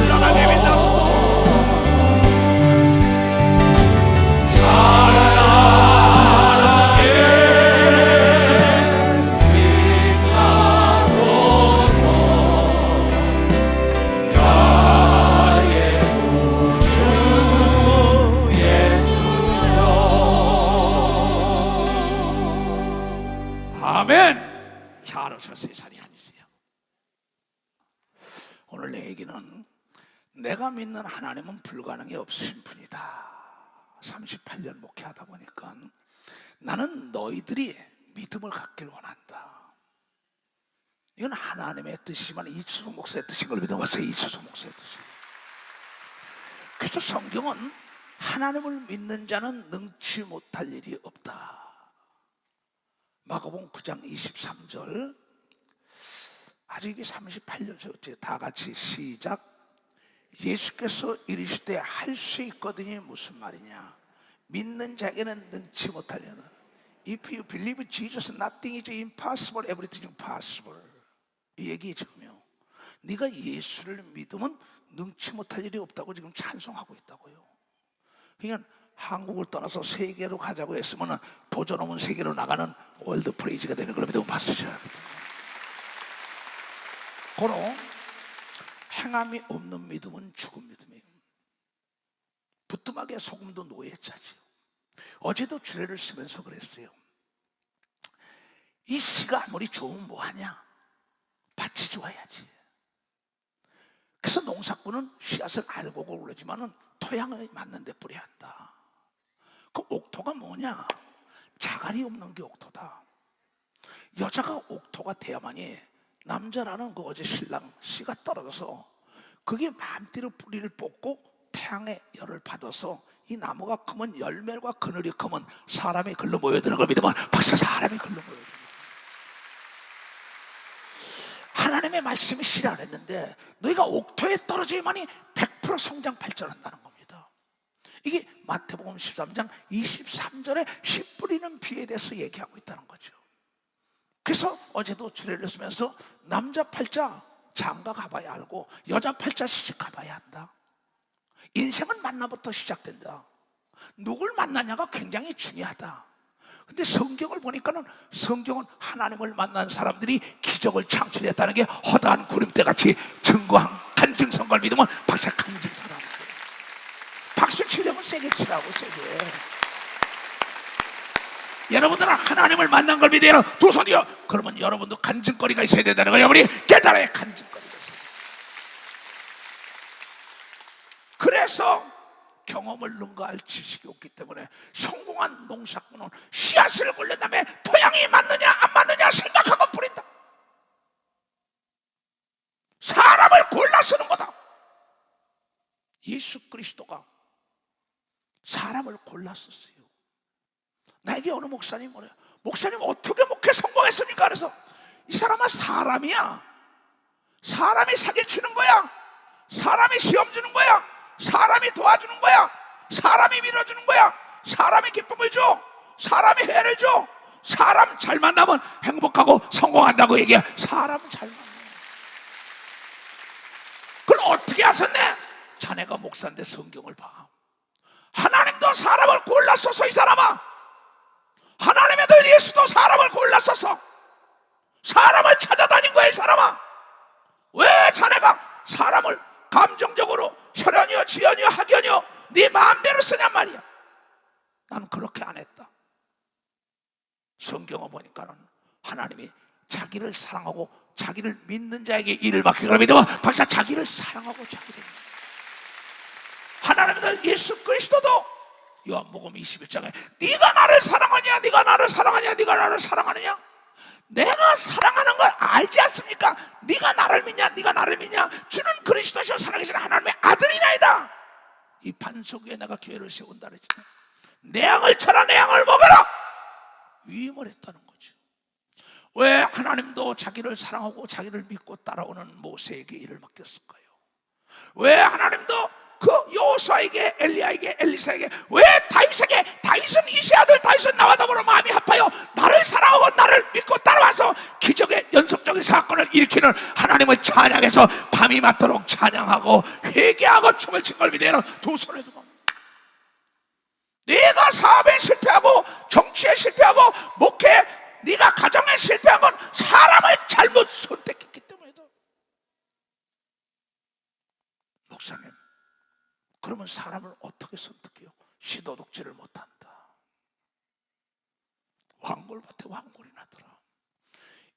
찬란하게 빛나소서. 아멘. 잘하셨어요. 자리에 앉으세요. 오늘 내 얘기는 내가 믿는 하나님은 불가능이 없으신 분이다. 38년 목회하다 보니까 나는 너희들이 믿음을 갖길 원한다. 이건 하나님의 뜻이지만 이철성 목사의 뜻인 걸 믿어봤어요. 이철성 목사의 뜻이. 그래서 성경은 하나님을 믿는 자는 능치 못할 일이 없다. 마가복음 9장 23절. 아직 이게 38년 다 같이 시작. 예수께서 이르시되 할 수 있거든이 무슨 말이냐? 믿는 자에게는 능치 못하려나. If you believe Jesus, nothing is impossible, everything is possible. 이 얘기 지금요. 네가 예수를 믿으면 능치 못할 일이 없다고 지금 찬송하고 있다고요. 그러니까 한국을 떠나서 세계로 가자고 했으면 도전 없는 세계로 나가는 월드 프레이즈가 되는 걸 믿으면 봤으셔야 합니다. 고로 행함이 없는 믿음은 죽은 믿음이에요. 부뚜막에 소금도 노예 짜지요. 어제도 주례를 쓰면서 그랬어요. 이 씨가 아무리 좋으면 뭐하냐? 밭이 좋아야지. 그래서 농사꾼은 씨앗을 알고 고르지만은 토양에 맞는 데 뿌려야 한다. 그 옥토가 뭐냐? 자갈이 없는 게 옥토다. 여자가 옥토가 돼야만이 남자라는 그 어제 신랑 씨가 떨어져서 그게 마음대로 뿌리를 뽑고 태양의 열을 받아서 이 나무가 크면 열매가 그늘이 크면 사람이 글로 모여드는 걸 믿으면 박사 사람이 글로 모여드는 거예요. 하나님의 말씀이 씨라 그랬는데 너희가 옥토에 떨어져야만이 100% 성장 발전한다는 겁니다. 이게 마태복음 13장 23절에 씨 뿌리는 비에 대해서 얘기하고 있다는 거죠. 그래서 어제도 주례를 쓰면서 남자 팔자 장가 가봐야 알고 여자 팔자 시집 가봐야 한다. 인생은 만나부터 시작된다. 누굴 만나냐가 굉장히 중요하다. 근데 성경을 보니까는 성경은 하나님을 만난 사람들이 기적을 창출했다는 게 허다한 구름대같이 증거한 간증성걸 믿으면 박사 간증사람. 박수 치려면 세게 치라고 세게. 여러분들은 하나님을 만난 걸 믿어요. 두 손이요. 그러면 여러분도 간증거리가 있어야 된다는 거예요. 우리 깨달아야 간증거리가 있어요. 그래서 경험을 능가할 지식이 없기 때문에 성공한 농사꾼은 씨앗을 굴린 다음에 토양이 맞느냐 안 맞느냐 생각하고 뿌린다. 사람을 골라 쓰는 거다. 예수 그리스도가 사람을 골라 썼어요. 나에게 어느 목사님이 뭐래요? 목사님 어떻게 목회 성공했습니까? 그래서 이 사람은 사람이야. 사람이 사기치는 거야. 사람이 시험 주는 거야. 사람이 도와주는 거야. 사람이 밀어주는 거야. 사람이 기쁨을 줘. 사람이 해를 줘. 사람 잘 만나면 행복하고 성공한다고 얘기해. 사람 잘 만나. 그걸 어떻게 하셨네? 자네가 목사인데 성경을 봐. 하나님도 사람을 골랐어서 이 사람아. 하나님의 들 예수도 사람을 골랐어서 사람을 찾아다닌 거야 이 사람아. 왜 자네가 사람을 감정적으로 혈연이요 지연이요 학연이요 네 마음대로 쓰냔 말이야. 나는 그렇게 안 했다. 성경을 보니까는 하나님이 자기를 사랑하고 자기를 믿는 자에게 일을 맡기고 믿으면 박사 자기를 사랑하고 자기를 하나님의 예수 그리스도도 요한복음 21장에 네가 나를 사랑하냐 네가 나를 사랑하냐 네가 나를 사랑하느냐. 내가 사랑하는 걸 알지 않습니까? 네가 나를 믿냐 네가 나를 믿냐. 주는 그리스도시요 살아계신 하나님의 아들이나이다. 이 반석 위에 내가 교회를 세운다 그랬지. 내 양을 쳐라 내 양을 먹어라 위임을 했다는 거죠. 왜 하나님도 자기를 사랑하고 자기를 믿고 따라오는 모세에게 일을 맡겼을까요? 왜 하나님도 그 여호수아에게 엘리야에게 엘리사에게 왜 다윗에게 다윗은 이세 아들 다윗은 나와 더불어 마음이 아파요. 나를 사랑하고 나를 믿고 따라와서 기적의 연속적인 사건을 일으키는 하나님을 찬양해서 밤이 맞도록 찬양하고 회개하고 춤을 춘 걸 믿어요. 두 손을 두고 네가 사업에 실패하고 정치에 실패하고 목회 네가 가정에 실패한 건 사람을 잘못 선택했기 때문이다. 목사님, 그러면 사람을 어떻게 선택해요? 시도독지를 못한다. 왕골밭에 왕골이 나더라.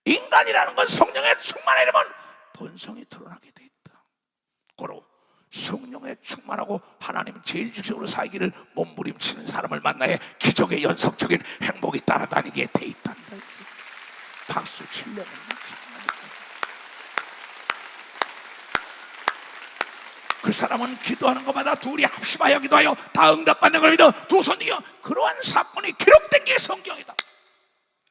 인간이라는 건 성령에 충만하려면 본성이 드러나게 돼 있다. 고로 성령에 충만하고 하나님 제일 중심으로 살기를 몸부림치는 사람을 만나야 기적의 연속적인 행복이 따라다니게 돼 있단다. 박수 치려면 그 사람은 기도하는 것마다 둘이 합심하여 기도하여 다 응답받는 걸 믿어 두 손이여. 그러한 사건이 기록된 게 성경이다.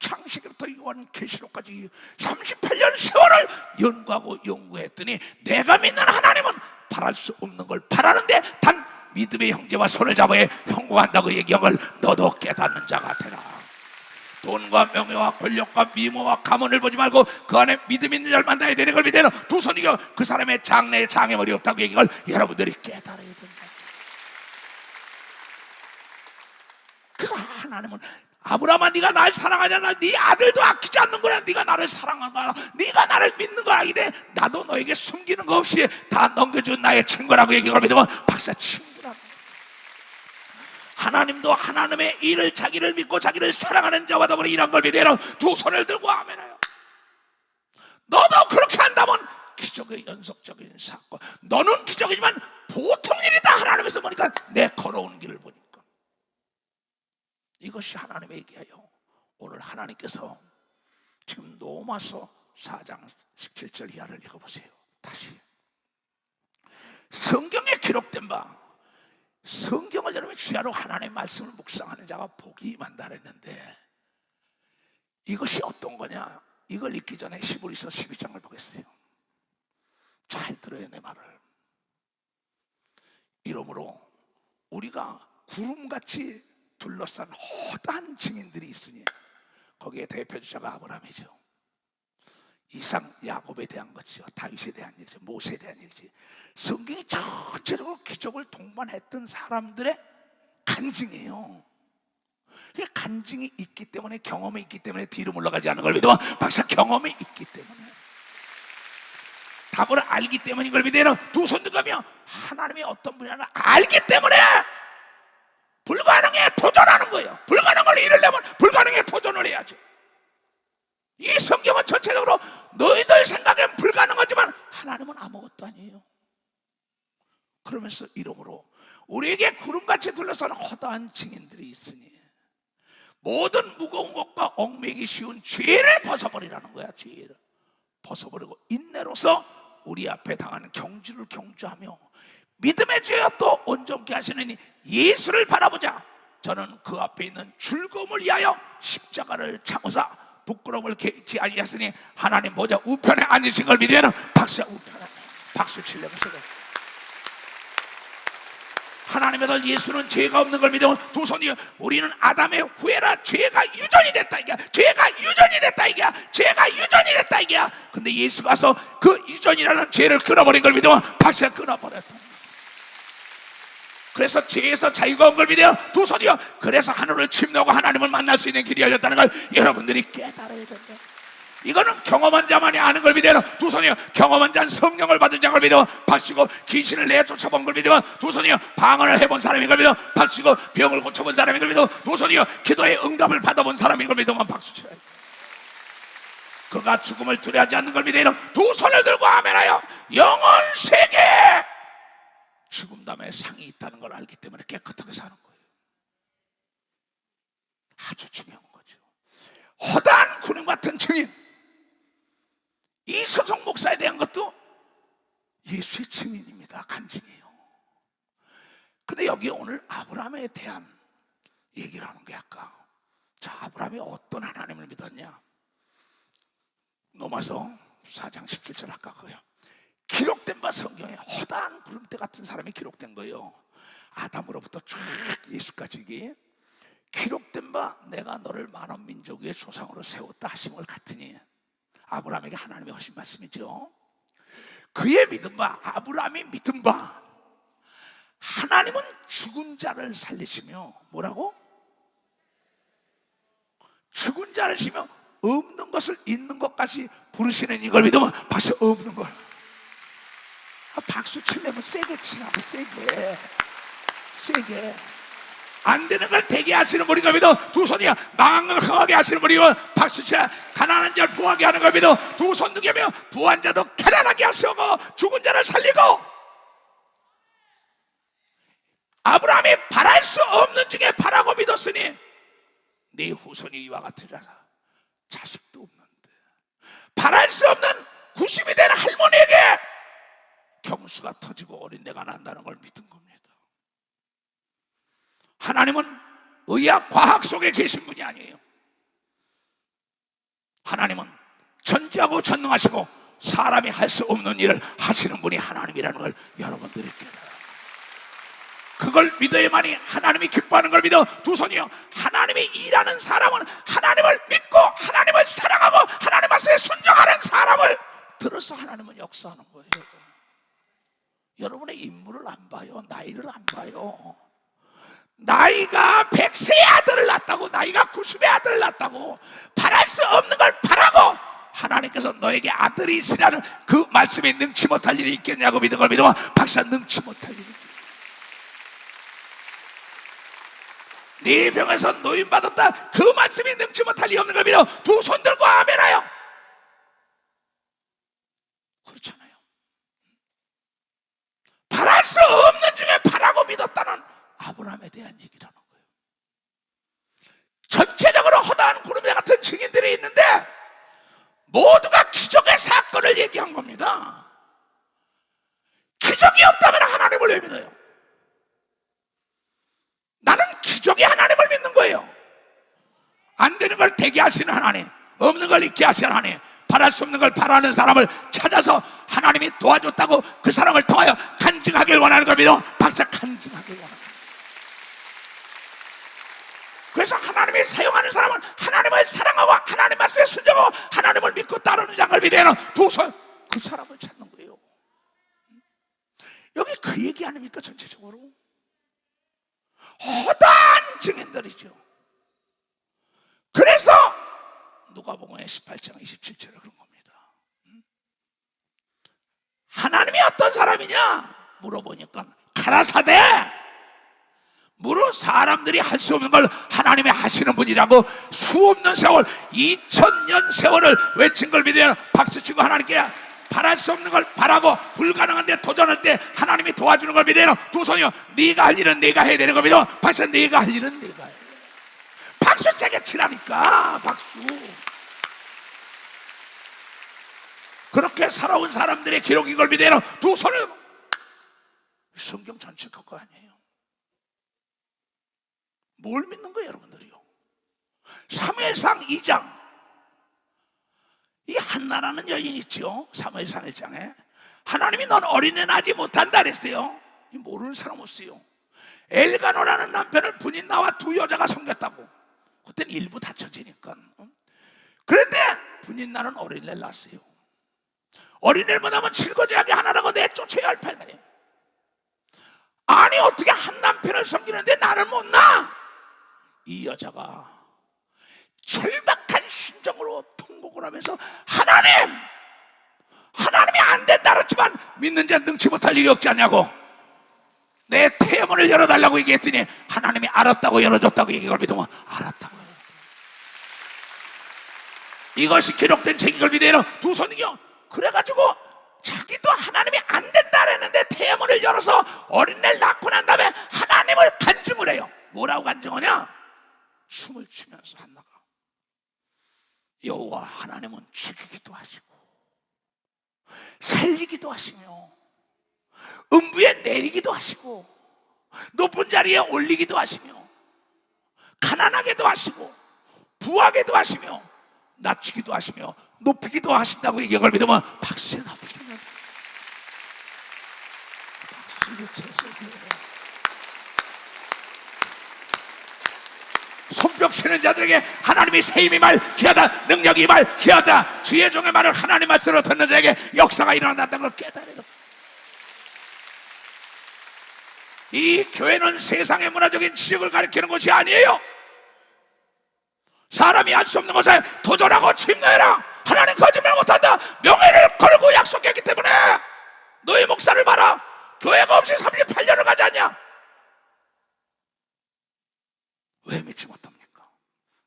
창세기부터 요한계시록까지 38년 세월을 연구하고 연구했더니 내가 믿는 하나님은 바랄 수 없는 걸 바라는데 단 믿음의 형제와 손을 잡아야 성공한다고 얘기한 걸 너도 깨닫는 자가 되라. 돈과 명예와 권력과 미모와 가문을 보지 말고 그 안에 믿음 있는 자를 만나야 되는 걸 믿어요. 두 손이여. 그 사람의 장래에 장애물이 없다고 얘기한 걸 여러분들이 깨달아야 된다. 그래서 하나님은 아브라함아 네가 날 사랑하잖아. 네 아들도 아끼지 않는 거야. 네가 나를 사랑한다. 네가 나를 믿는 거야. 이래 나도 너에게 숨기는 거 없이 다 넘겨준 나의 친구라고 얘기를 믿으면 박사 친구라고. 하나님도 하나님의 일을 자기를 믿고 자기를 사랑하는 자와 더불어 일한 걸 믿어요. 두 손을 들고 아멘해요. 너도 그렇게 한다면 기적의 연속적인 사건. 너는 기적이지만 보통 일이다. 하나님에서 보니까 내 걸어온 길을 보니까 이것이 하나님의 얘기예요. 오늘 하나님께서 지금 로마서 4장 17절 이하를 읽어보세요. 다시 성경에 기록된 바 성경을 여러분 주야로 하나님의 말씀을 묵상하는 자가 복이 임한다 그랬는데 이것이 어떤 거냐? 이걸 읽기 전에 히브리서 12장을 보겠어요. 잘 들어요 내 말을. 이러므로 우리가 구름같이 둘러싼 허다한 증인들이 있으니 거기에 대표주자가 아브라함이죠. 이상 야곱에 대한 것이죠. 다윗에 대한 일이죠. 모세에 대한 일이지. 성경이 전체적으로 기적을 동반했던 사람들의 간증이에요. 간증이 있기 때문에 경험이 있기 때문에 뒤로 물러가지 않는 걸 믿어. 박사 경험이 있기 때문에 답을 알기 때문인 걸 믿어요. 두 손 들가며 하나님이 어떤 분이라는 알기 때문에 불가능에 도전하는 거예요. 불가능한 걸 이루려면 불가능에 도전을 해야죠. 이 성경은 전체적으로 너희들 생각엔 불가능하지만 하나님은 아무것도 아니에요. 그러면서 이러므로 우리에게 구름같이 둘러싼 허다한 증인들이 있으니 모든 무거운 것과 얽매이기 쉬운 죄를 벗어버리라는 거야. 죄를 벗어버리고 인내로서 우리 앞에 당하는 경주를 경주하며 믿음의 죄와 또 온전케 하시는 예수를 바라보자. 저는 그 앞에 있는 즐거움을 위하여 십자가를 참으사 부끄러움을 개의치 아니하였으니 하나님 보좌 우편에 앉으신 걸 믿으면 박수야. 우편에 박수 치려면서 하나님의 아들 예수는 죄가 없는 걸 믿으면 두 손이 우리는 아담의 후예라. 죄가 유전이 됐다 이게. 죄가 유전이 됐다 이게. 죄가 유전이 됐다 이게. 근데 예수가 와서 그 유전이라는 죄를 끊어버린 걸 믿으면 박수야. 끊어버렸다. 그래서 죄에서 자유가 온 걸 믿어요. 두 손이요. 그래서 하늘을 침노하고 하나님을 만날 수 있는 길이 열렸다는 걸 여러분들이 깨달아야 된다. 이거는 경험한 자만이 아는 걸 믿어요. 두 손이요. 경험한 자는 성령을 받은 자를 믿어 박수고 귀신을 내쫓아본 걸 믿어 두 손이요. 방언을 해본 사람인 걸 믿어 박수고 병을 고쳐본 사람인 걸 믿어 두 손이요. 기도의 응답을 받아본 사람인 걸 믿으면 박수 쳐요. 그가 죽음을 두려워하지 않는 걸 믿어요. 두 손을 들고 아멘하여 영원 세계 죽음 다음에 상이 있다는 걸 알기 때문에 깨끗하게 사는 거예요. 아주 중요한 거죠. 허다한 구름 같은 증인 이소정 목사에 대한 것도 예수의 증인입니다. 간증이에요. 근데 여기 오늘 아브라함에 대한 얘기를 하는 게 아까 자 아브라함이 어떤 하나님을 믿었냐. 로마서 4장 17절 아까 그거요. 기록된 바 성경에 허다한 구름대 같은 사람이 기록된 거예요. 아담으로부터 쭉 예수까지 이게 기록된 바 내가 너를 많은 민족 위의 조상으로 세웠다 하심을 같으니, 아브라함에게 하나님의 하신 말씀이죠. 그의 믿은 바, 아브라함이 믿은 바, 하나님은 죽은 자를 살리시며, 뭐라고? 죽은 자를 살리시며 없는 것을 있는 것까지 부르시는 이걸 믿으면 박수. 없는 걸 박수 치려면 세게 치라고. 세게 안 되는 걸 되게 하시는 분이 믿어 두 손이야. 망한 걸 흥하게 하시는 분이 박수 치라. 가난한 자를 부하게 하는 걸 믿어 두 손 누게며 부한 자도 가난하게 하시고 죽은 자를 살리고. 아브라함이 바랄 수 없는 중에 바라고 믿었으니 네 후손이 이와 같으리라. 자식도 없는데 바랄 수 없는 90이 된 할머니에게 경수가 터지고 어린애가 난다는 걸 믿은 겁니다. 하나님은 의학 과학 속에 계신 분이 아니에요. 하나님은 전지하고 전능하시고 사람이 할 수 없는 일을 하시는 분이 하나님이라는 걸 여러분들이 깨달아요. 그걸 믿어야만이 하나님이 기뻐하는 걸 믿어 두 손이요. 하나님이 일하는 사람은 하나님을 믿고 하나님을 사랑하고 하나님 말씀에 순종하는 사람을 들어서 하나님은 역사하는 거예요. 여러분의 인물을 안 봐요. 나이를 안 봐요. 나이가 100세의 아들을 낳았다고, 나이가 90의 아들을 낳았다고 바랄 수 없는 걸 바라고 하나님께서 너에게 아들이 있으라는 그 말씀에 능치 못할 일이 있겠냐고 믿은 걸 믿으면 박사 능치 못할 일이 있겠다. 네 병에서 노인받았다, 그 말씀이 능치 못할 일이 없는 걸 믿어 두 손 들고 아멘하여. 그렇잖아요. 바랄 수 없는 중에 바라고 믿었다는 아브라함에 대한 얘기라는 거예요. 전체적으로 허다한 구름대 같은 증인들이 있는데 모두가 기적의 사건을 얘기한 겁니다. 기적이 없다면 하나님을 왜 믿어요? 나는 기적이 하나님을 믿는 거예요. 안 되는 걸 되게 하시는 하나님, 없는 걸 있게 하시는 하나님, 바랄 수 없는 걸 바라는 사람을 찾아서 하나님이 도와줬다고 그 사람을 통하여 간증하길 원하는 걸 믿어 박사 간증하길 원합니다. 그래서 하나님이 사용하는 사람은 하나님을 사랑하고 하나님 말씀에 순종하고 하나님을 믿고 따르는 장을 믿어야 두 손, 그 사람을 찾는 거예요. 여기 그 얘기 아닙니까? 전체적으로 허다한 증인들이죠. 그래서 누가복음의 18장 27절에 그런 겁니다. 하나님이 어떤 사람이냐 물어보니까 가라사대 무릇 사람들이 할 수 없는 걸 하나님이 하시는 분이라고 수없는 세월, 2000년 세월을 외친 걸 믿으면 박수치고 하나님께 바랄 수 없는 걸 바라고 불가능한 데 도전할 때 하나님이 도와주는 걸 믿어요. 두 손이요. 네가 할 일은 네가 해야 되는 걸 믿어 박수. 네가 할 일은 네가 해. 박수 세게 치라니까. 박수. 그렇게 살아온 사람들의 기록인 걸 믿어요. 두 손을. 성경 전체 그거 아니에요. 뭘 믿는 거예요 여러분들이요? 사무엘상 2장 이 한나라는 여인 있죠. 사무엘상 1장에 하나님이 넌 어린애 낳지 못한다 그랬어요. 모르는 사람 없어요. 엘가노라는 남편을 분인 나와 두 여자가 섬겼다고. 그때는 일부 다쳐지니까. 그런데 분인 나는 어린애를 낳았어요. 어린애를 못 낳으면 칠거지하게 하나라고 내쫓아야 할 판이에요. 아니 어떻게 한 남편을 섬기는데 나를 못 낳아? 이 여자가 절박한 심정으로 통곡을 하면서 하나님이 안 된다 그랬지만 믿는 자 능치 못할 일이 없지 않냐고 내 태문을 열어달라고 얘기했더니 하나님이 알았다고 열어줬다고 얘기를 믿으면 알았다고 열어줬다고. 이것이 기록된 책임을 믿어요. 두 손이요. 그래가지고 자기도 하나님이 안 된다 그랬는데 태문을 열어서 어린애를 낳고 난 다음에 하나님을 간증을 해요. 뭐라고 간증하냐? 춤을 추면서 한나가 여호와 하나님은 죽이기도 하시고 살리기도 하시며 음부에 내리기도 하시고 높은 자리에 올리기도 하시며 가난하게도 하시고 부하게도 하시며 낮추기도 하시며 높이기도 하신다고 얘기를 믿으면 박수에 나쁘시면 박수를 쳐서 손뼉 치는 자들에게 하나님이 세임이 말지어다, 능력이 말지어다. 주의 종의 말을 하나님 말씀으로 듣는 자에게 역사가 일어난다는 걸 깨달아야. 이 교회는 세상의 문화적인 지식을 가리키는 것이 아니에요. 사람이 할 수 없는 것에 도전하고 침노해라. 하나님 거짓말 못한다. 명예를 걸고 약속했기 때문에. 너희 목사를 봐라. 교회가 없이 38년을 가지 않냐? 왜 믿지 못합니까?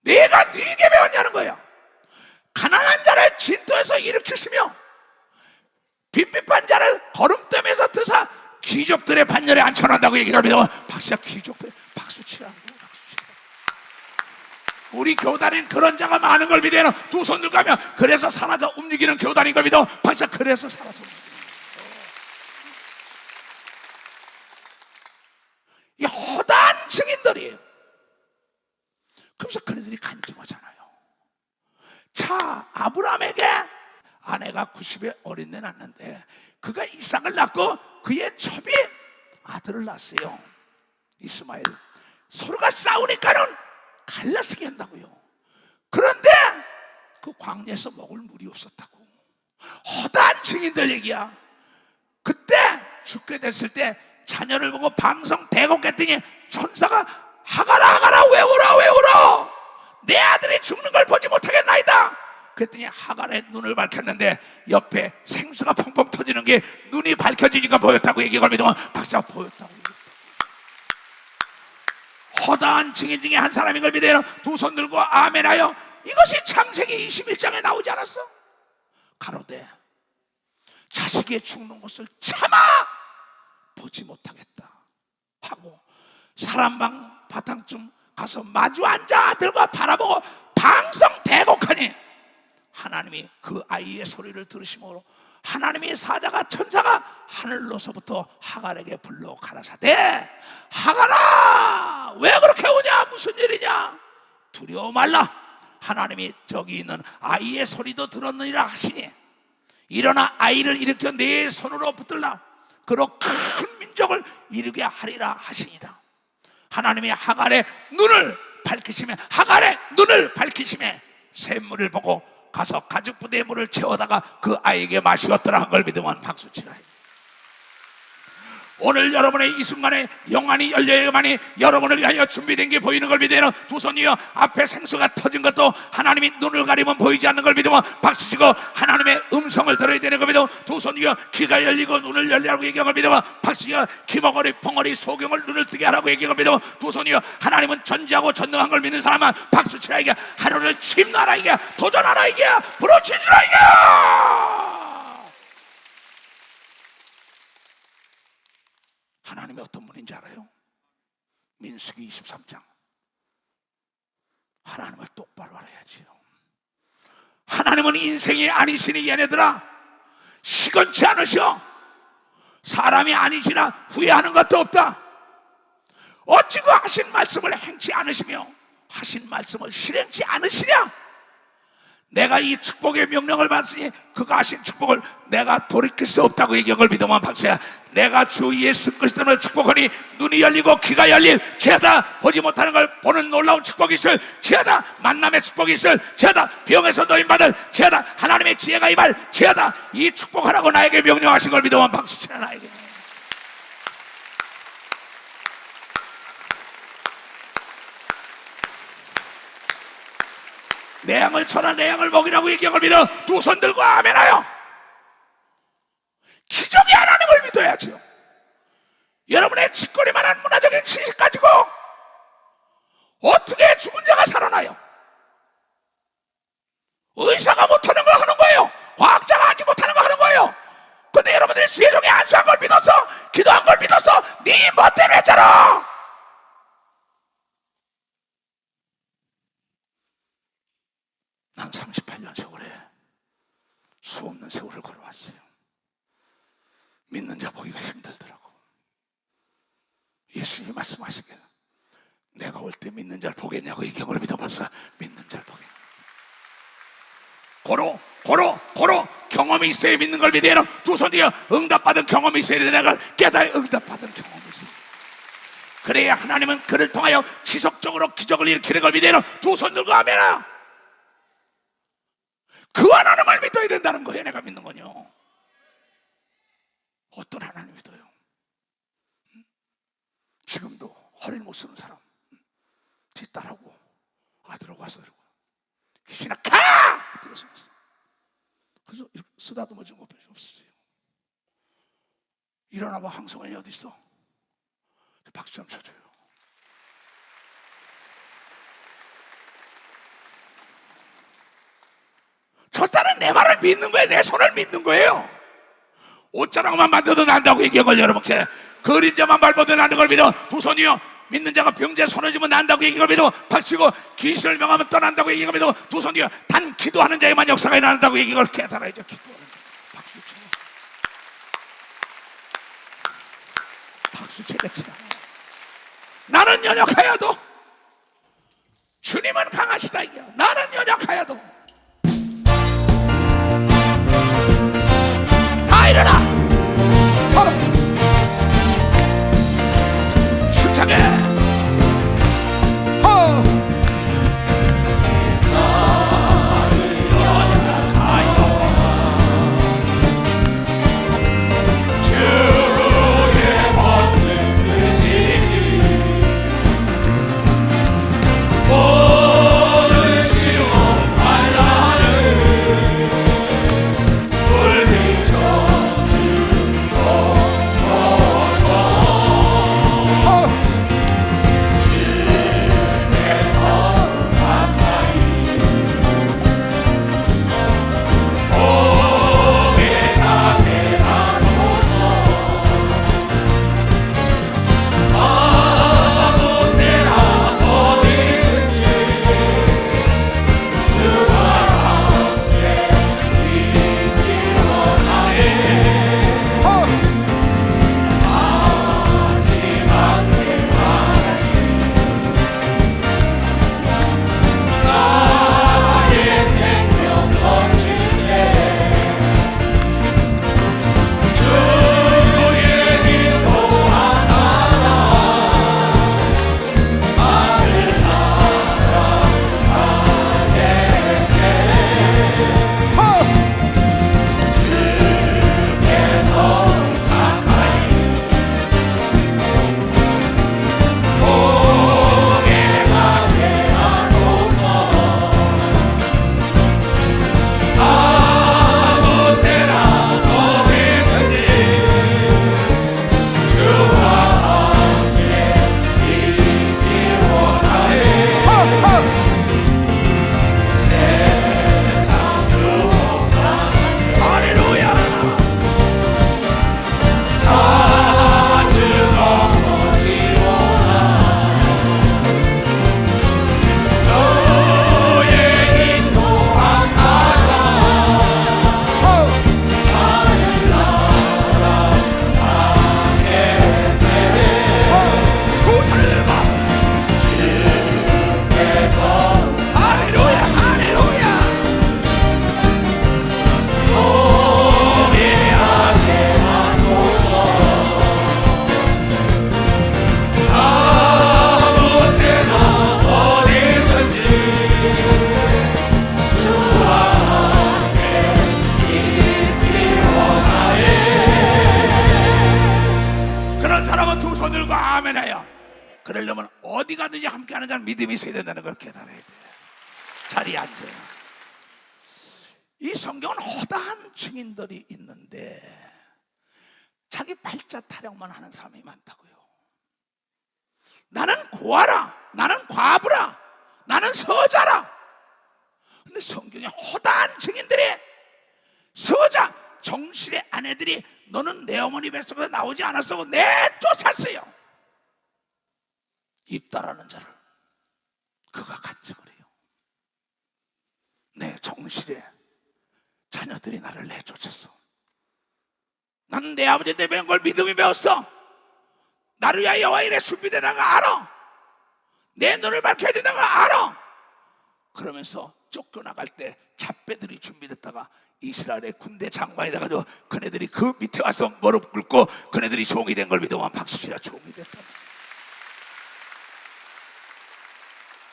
네가 네게 배웠냐는 거야. 가난한 자를 진토에서 일으키시며 빈빛한 자를 거름뜸에서 드사 귀족들의 반열에 앉혀놓는다고 얘기합니다. 박수야, 귀족들 박수 치라고. 우리 교단엔 그런 자가 많은 걸 믿어요. 두 손 들고 가면 그래서 살아서 움직이는 교단인 걸 믿어. 박수야, 그래서 살아서 움직이는. 이 허다한 증인들이에요. 그래서 그네들이 간증하잖아요. 자, 아브라함에게 아내가 90에 어린애 낳는데 그가 이삭을 낳고 그의 첩이 아들을 낳았어요. 이스마엘. 서로가 싸우니까는 갈라서게 한다고요. 그런데 그 광야에서 먹을 물이 없었다고. 허다한 증인들 얘기야. 그때 죽게 됐을 때 자녀를 보고 방성대곡했더니 천사가 하가라 왜 울어 내 아들이 죽는 걸 보지 못하겠나이다. 그랬더니 하갈의 눈을 밝혔는데 옆에 생수가 펑펑 터지는 게 눈이 밝혀지니까 보였다고 얘기가 믿으면 박사가 보였다고 얘기했다. 허다한 증인 중에 한 사람인 걸 믿어요. 두 손 들고 아멘하여. 이것이 창세기 21장에 나오지 않았어? 가로되 자식이 죽는 것을 참아 보지 못하겠다 하고 사람방 바탕쯤 가서 마주 앉아 아들과 바라보고 방성대곡하니 하나님이 그 아이의 소리를 들으심으로 하나님의 사자가 천사가 하늘로서부터 하갈에게 불러 가라사대 하갈아 왜 그렇게 우냐 무슨 일이냐 두려워 말라 하나님이 저기 있는 아이의 소리도 들었느니라 하시니 일어나 아이를 일으켜 내 손으로 붙들라 그로 큰 민족을 이루게 하리라 하시니라. 하나님이 하갈의 눈을 밝히심에 샘물을 보고 가서 가죽 부대에 물을 채워다가 그 아이에게 마시었더라 한 걸 믿으면 박수치라. 오늘 여러분의 이 순간에 영안이 열려야만이 여러분을 위하여 준비된 게 보이는 걸 믿으면 두 손이여 앞에 생수가 터진 것도 하나님이 눈을 가리면 보이지 않는 걸 믿으면 박수치고 하나님의 음성을 들어야 되는 걸 믿으면 두 손이여 귀가 열리고 눈을 열리라고 얘기한 걸 믿으면 박수치고 귀머거리 벙어리 소경을 눈을 뜨게 하라고 얘기한 걸 믿으면 두 손이여 하나님은 전지하고 전능한 걸 믿는 사람은 박수치라 이게 하루를 침노하라 이게 도전하라 이게 부러치지라 이게. 하나님이 어떤 분인지 알아요? 민수기 23장. 하나님을 똑바로 알아야지요. 하나님은 인생이 아니시니 얘네들아 시건치 않으셔. 사람이 아니시나 후회하는 것도 없다. 어찌 그 하신 말씀을 행치 않으시며 하신 말씀을 실행치 않으시냐? 내가 이 축복의 명령을 받으니 그가 하신 축복을 내가 돌이킬 수 없다고 얘기한 걸 믿으면 박수야. 내가 주 예수 그리스도를 축복하니 눈이 열리고 귀가 열릴 죄다 보지 못하는 걸 보는 놀라운 축복이 있을 죄다 만남의 축복이 있을 죄다 병에서 노인받을 죄다 하나님의 지혜가 임할 죄다 이 축복하라고 나에게 명령하신 걸 믿으면 박수치라 나에게. 내 양을 쳐라 내 양을 먹이라고 얘기한 걸 믿어 두 손 들고 아멘하여. 기적의 하나님을 믿어야죠. 여러분의 짓거리만한 문화적인 지식 가지고 어떻게 죽은 자가 살아나요? 의사가 못하는 걸 하는 거예요. 과학자가 하지 못하는 걸 하는 거예요. 근데 여러분들이 주의 종에 안수한 걸 믿었어. 기도한 걸 믿었어. 네 멋대로 했잖아. 난 38년 세월에 수없는 세월을 걸어왔어요. 믿는 자 보기가 힘들더라고. 예수님이 말씀하시길 내가 올 때 믿는 자를 보겠냐고 이 경우를 믿어봅시다. 믿는 자를 보겠냐. 고로 경험이 있어야 믿는 걸 믿어야 두 손이여 응답받은 경험이 있어야 되는 걸 깨달아 응답받은 경험이 있어요. 그래야 하나님은 그를 통하여 지속적으로 기적을 일으키는 걸 믿어요. 두 손 들고 아멘아. 그 하나님을 믿어야 된다는 거예요. 내가 믿는 건요. 어떤 하나님 믿어요? 지금도 허리를 못 쓰는 사람, 제 딸하고 아들하고 와서 귀신아 가! 들었습니다. 그래서 쓰다듬어 준 거 별로 없었어요. 일어나봐. 황성원이 어디 있어? 박수 좀 쳐줘요. 저 딸은 내 말을 믿는 거예요. 내 손을 믿는 거예요. 옷자락만 만져도 난다고 얘기한 걸 여러분께, 그림자만 밟아도 나는 걸 믿어. 두 손이요, 믿는 자가 병자에 손을 쥐면 난다고 얘기한 걸 믿어. 박치고 귀신을 명하면 떠난다고 얘기한 걸 믿어. 두 손이요, 단 기도하는 자에만 역사가 일어난다고 얘기한 걸 깨달아야죠. 기도하는 자. 박수 쳐. 박수 제가 치라. 나는 연약하여도 주님은 강하시다. 이게 나는 연약하여도 다 일어나. 바로 힘차게. 그러려면 어디 가든지 함께하는 자는 믿음이 있어야 된다는 걸 깨달아야 돼. 자리에 앉아요. 이 성경은 허다한 증인들이 있는데 자기 발자 타령만 하는 사람이 많다고요. 나는 고아라, 나는 과부라, 나는 서자라. 근데 성경에 허다한 증인들이, 서자 정실의 아내들이 너는 내 어머니 뱃속에서 나오지 않았어 내쫓았어요. 입다라는 자를 그가 간증을 해요. 내 정실의 자녀들이 나를 내쫓았어. 나는 내 아버지한테 배운 걸 믿음이 배웠어. 나를 위하여 여호와 이래 준비되는 걸 알아. 내 눈을 밝혀주는 걸 알아. 그러면서 쫓겨나갈 때 잡배들이 준비됐다가 이스라엘의 군대 장관이 돼가지고 그네들이 그 밑에 와서 무릎 꿇고 그네들이 종이 된 걸 믿으면 박수치라. 종이 됐다.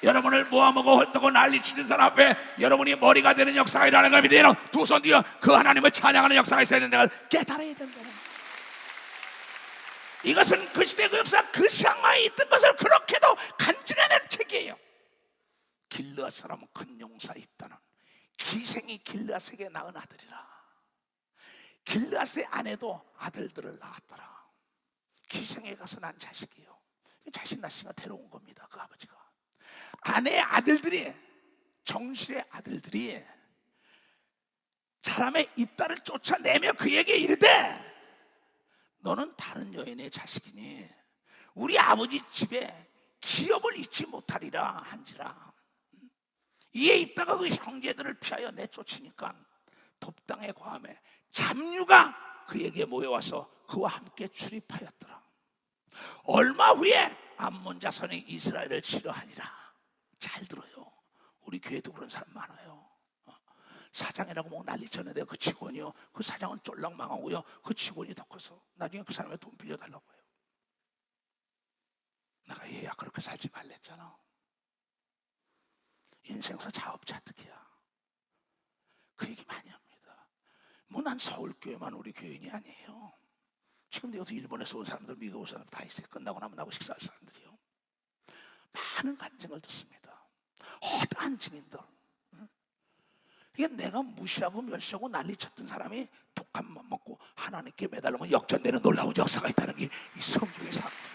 여러분을 모아먹어 헐떡고 난리치는 사람 앞에 여러분이 머리가 되는 역사가 일어나는 겁니다. 여러분 두 손 뒤에 그 하나님을 찬양하는 역사가 있어야 된다는 걸 깨달아야 된다는 거예요. 이것은 그 시대 그 역사 그 상황에 있던 것을 그렇게도 간증해낸 책이에요. 길르앗 사람은 큰 용사 있다는 기생이 길르앗에게 낳은 아들이라. 길르앗의 아내도 아들들을 낳았더라. 기생에 가서 난 자식이에요. 자식 낳으니까 데려온 겁니다. 그 아버지가. 아내의 아들들이, 정실의 아들들이 사람의 입다를 쫓아내며 그에게 이르되 너는 다른 여인의 자식이니 우리 아버지 집에 기업을 잊지 못하리라 한지라. 이에 입다가 그 형제들을 피하여 내쫓으니까 돕당에 과함에 잡류가 그에게 모여와서 그와 함께 출입하였더라. 얼마 후에 암몬 자손이 이스라엘을 치러하니라. 잘 들어요. 우리 교회도 그런 사람 많아요. 사장이라고 뭐 난리쳤는데 그 직원이요, 그 사장은 쫄랑망하고요, 그 직원이 더 커서 나중에 그 사람의 돈 빌려달라고 해요. 내가 얘야 그렇게 살지 말랬잖아. 인생사 자업자득이야. 그 얘기 많이 합니다. 뭐 난 서울교회만 우리 교인이 아니에요. 지금도 여기서 일본에서 온 사람들, 미국 온 사람들 다 있어요. 끝나고 나면 나하고 식사할 사람들이요. 많은 간증을 듣습니다. 허다한 증인들. 이게 내가 무시하고 멸시하고 난리쳤던 사람이 독한만 먹고 하나님께 매달리면 역전되는 놀라운 역사가 있다는 게 이 성경의 사건입니다.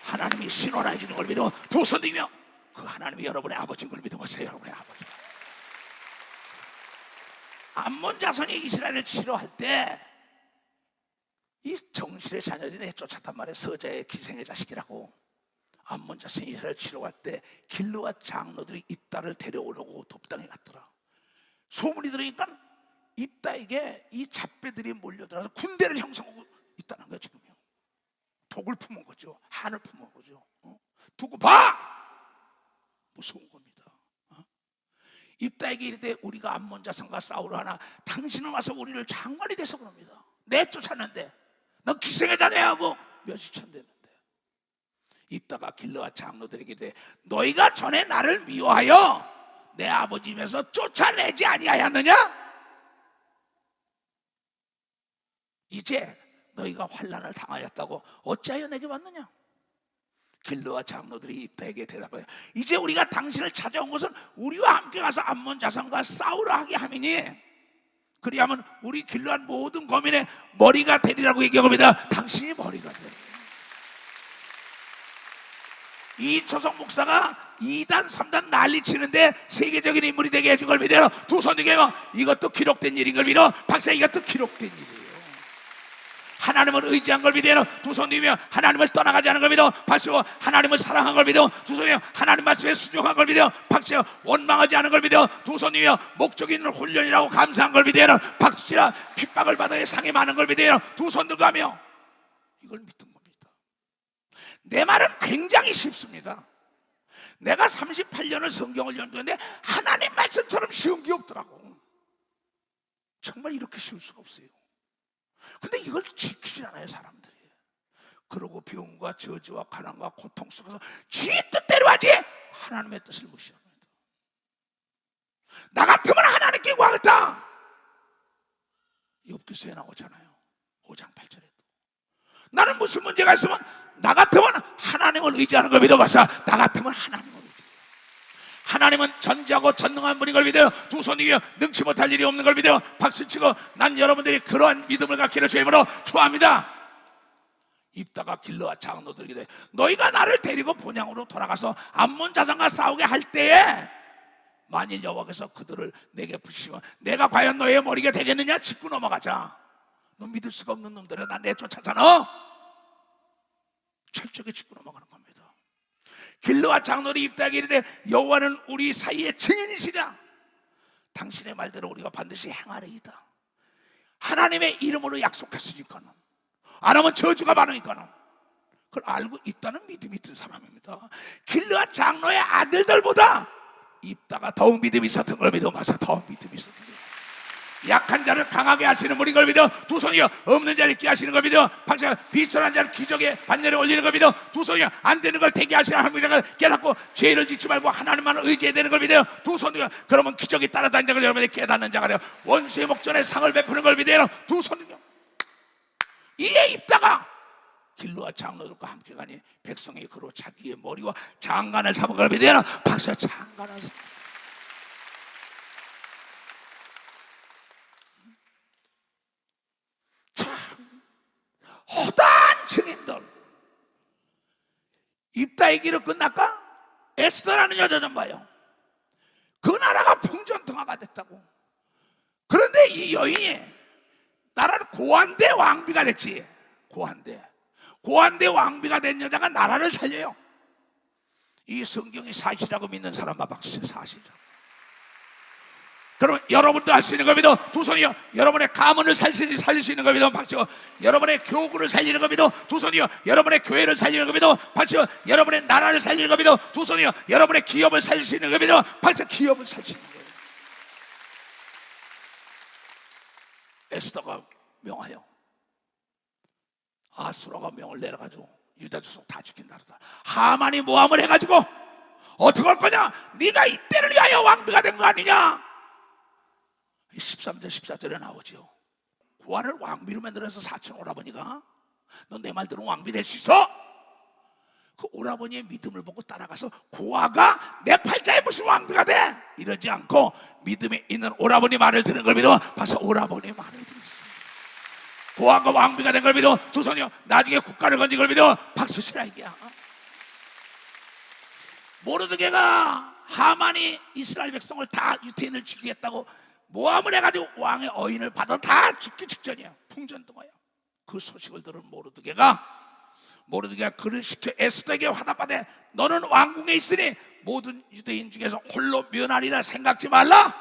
하나님이 신원해 주는 걸 믿으면 두 손 들며 그 하나님이 여러분의 아버지인 걸 믿으세요. 여러분의 아버지. 암몬 자손이 이스라엘을 치료할 때 이 정실의 자녀들이 내쫓았단 말이에요. 서자의 기생의 자식이라고. 암몬 자손이 이스라엘을 치료할 때 길르앗 장로들이 입다를 데려오려고 돕당에 갔더라. 소문이 들으니까 입다에게 이 잡배들이 몰려들어서 군대를 형성하고 있다는 거예요. 지금요. 독을 품은 거죠. 한을 품은 거죠. 두고 봐! 무서운 겁니다. 입다에게 이르되 우리가 암몬 자손과 싸우러 하나 당신은 와서 우리를 장관이 돼서 그럽니다. 내쫓았는데 넌 기생의 자녀야 하고 몇시천 됐는데. 입다가 길르앗 장로들에게 이르되 너희가 전에 나를 미워하여 내 아버지 집에서 쫓아내지 아니하였느냐? 이제 너희가 환난을 당하였다고 어찌하여 내게 왔느냐? 길르앗 장로들이 입다에게 대답하여 이제 우리가 당신을 찾아온 것은 우리와 함께 가서 암몬 자손과 싸우러 하게 함이니 그리하면 우리 길르앗 모든 거민의 머리가 되리라고 얘기합니다. 당신이 머리가 되리. 이 조성 목사가 2단 3단 난리치는데 세계적인 인물이 되게 해준 걸 믿어요. 두 손 들게 이것도 기록된 일인 걸 믿어. 박사 이것도 기록된 일이에요. 하나님을 의지한 걸 믿어요. 두 손 들며 하나님을 떠나가지 않은 걸 믿어. 박수 하나님을 사랑한 걸 믿어. 두 손 들며 하나님 말씀에 순종한 걸 믿어. 박수 원망하지 않은 걸 믿어. 두 손 들며 목적 있는 훈련이라고 감사한 걸 믿어요. 박수치라 핍박을 받아야 상이 많은 걸 믿어요. 두 손 들고 하며 이걸 믿던 겁니다. 내 말은 굉장히 쉽습니다. 내가 38년을 성경을 연구했는데 하나님 말씀처럼 쉬운 게 없더라고. 정말 이렇게 쉬울 수가 없어요. 근데 이걸 지키지 않아요 사람들이. 그러고 병과 저주와 가난과 고통 속에서 지 뜻대로 하지 하나님의 뜻을 무시합니다. 나 같으면 하나님께 구하겠다. 욥기서에 나오잖아요. 5장 8절에도 나는 무슨 문제가 있으면 나 같으면 하나님을 의지하는 걸 믿어봐서 나 같으면 하나님을 의지해요. 하나님은 전지하고 전능한 분인 걸 믿어요. 두 손 위에 능치 못할 일이 없는 걸 믿어요. 박수치고 난 여러분들이 그러한 믿음을 갖기를 주임으로 축원합니다. 입다가 길르앗 장로들에게 돼 너희가 나를 데리고 본향으로 돌아가서 암몬 자손과 싸우게 할 때에 만일 여호와께서 그들을 내게 붙이시면 내가 과연 너희의 머리가 되겠느냐? 짚고 넘어가자. 너 믿을 수가 없는 놈들은 나 내쫓았잖아. 철저하게 짚고 넘어가는 겁니다. 길르앗 장로들이 입다에게 이르되 여호와는 우리 사이의 증인이시랴. 당신의 말대로 우리가 반드시 행하리이다. 하나님의 이름으로 약속했으니까는 안 하면 저주가 많으니까는 그걸 알고 있다는 믿음이 있던 사람입니다. 길르앗 장로의 아들들보다 입다가 더욱 믿음이 있었던 걸 믿어 봐서 더 믿음이 있었던 거예요. 약한 자를 강하게 하시는 분인 걸 믿어. 두 손이여 없는 자를 있게 하시는 걸 믿어. 박사가 비천한 자를 기적의 반열에 올리는 걸 믿어. 두 손이여 안 되는 걸 되게 하시는 하나님을 깨닫고 죄를 짓지 말고 하나님만 의지해야 되는 걸 믿어요. 두 손이여 그러면 기적이 따라다니는 걸 여러분이 깨닫는 자가 되어 원수의 목전에 상을 베푸는 걸 믿어요. 두 손이여 이에 입다가 길로와 장로들과 함께 가니 백성이 그로 자기의 머리와 장관을 삼은 걸 믿어요. 박사 장관을 삼은 허다한 증인들. 입다의 길을 끝날까? 에스더라는 여자 좀 봐요. 그 나라가 풍전등화가 됐다고. 그런데 이 여인이 나라를 고한대 왕비가 됐지. 고한대 왕비가 된 여자가 나라를 살려요. 이 성경이 사실이라고 믿는 사람만 박수. 사실이라고. 그럼 여러분도 할 수 있는 걸 믿어. 두 손이여 여러분의 가문을 살릴 수 있는 걸 믿어. 박수. 여러분의 교구를 살리는 걸 믿어. 두 손이여 여러분의 교회를 살리는 걸 믿어. 박수. 여러분의 나라를 살리는 걸 믿어. 두 손이여 여러분의 기업을 살릴 수 있는 걸 믿어. 박수. 기업을 살릴 수 있는 거예요. 에스더가 명하여 아수라가 명을 내려가지고 유다 족속 다 죽인 나라다. 하만이 모함을 해가지고 어떻게 할 거냐? 네가 이때를 위하여 왕비가 된 거 아니냐? 13절 14절에 나오죠. 고아를 왕비로 만들어서 사촌 오라버니가 너 내 말 들으면 왕비 될 수 있어? 그 오라버니의 믿음을 보고 따라가서 고아가 내 팔자에 무슨 왕비가 돼? 이러지 않고 믿음에 있는 오라버니 말을 듣는 걸 믿어. 봐서 오라버니의 말을 듣는 고아가 왕비가 된 걸 믿어. 두 손이요 나중에 국가를 건진 걸 믿어. 박수 치라 이게야. 모르드게가 하만이 이스라엘 백성을 다 유태인을 죽이겠다고 모함을 해가지고 왕의 어인을 받아 다 죽기 직전이야. 풍전등화야. 그 소식을 들은 모르드게가 그를 시켜 에스더에게 화답하되 너는 왕궁에 있으니 모든 유대인 중에서 홀로 면하리라 생각지 말라.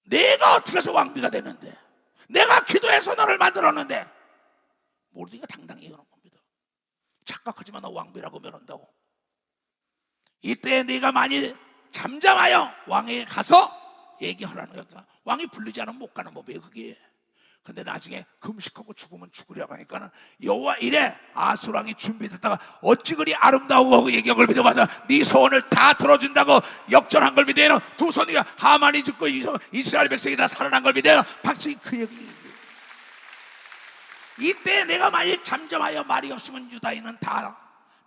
내가 어떻게 해서 왕비가 되는데, 내가 기도해서 너를 만들었는데. 모르드게가 당당히 그런 겁니다. 착각하지만 너 왕비라고 면한다고. 이때 네가 만일 잠잠하여 왕에게 가서 얘기하라는 거야. 왕이 부르지 않으면 못 가는 법이에요 그게. 근데 나중에 금식하고 죽으면 죽으려고 하니까는 여호와 이래 아수랑이 준비됐다가 어찌 그리 아름다워 하고 얘기한 걸 믿어봐서 네 소원을 다 들어준다고 역전한 걸 믿어요. 두 손이가 하만이 죽고 이스라엘 백성이 다 살아난 걸 믿어요. 박수. 그 얘기. 이때 내가 만일 잠잠하여 말이 없으면 유다인은 다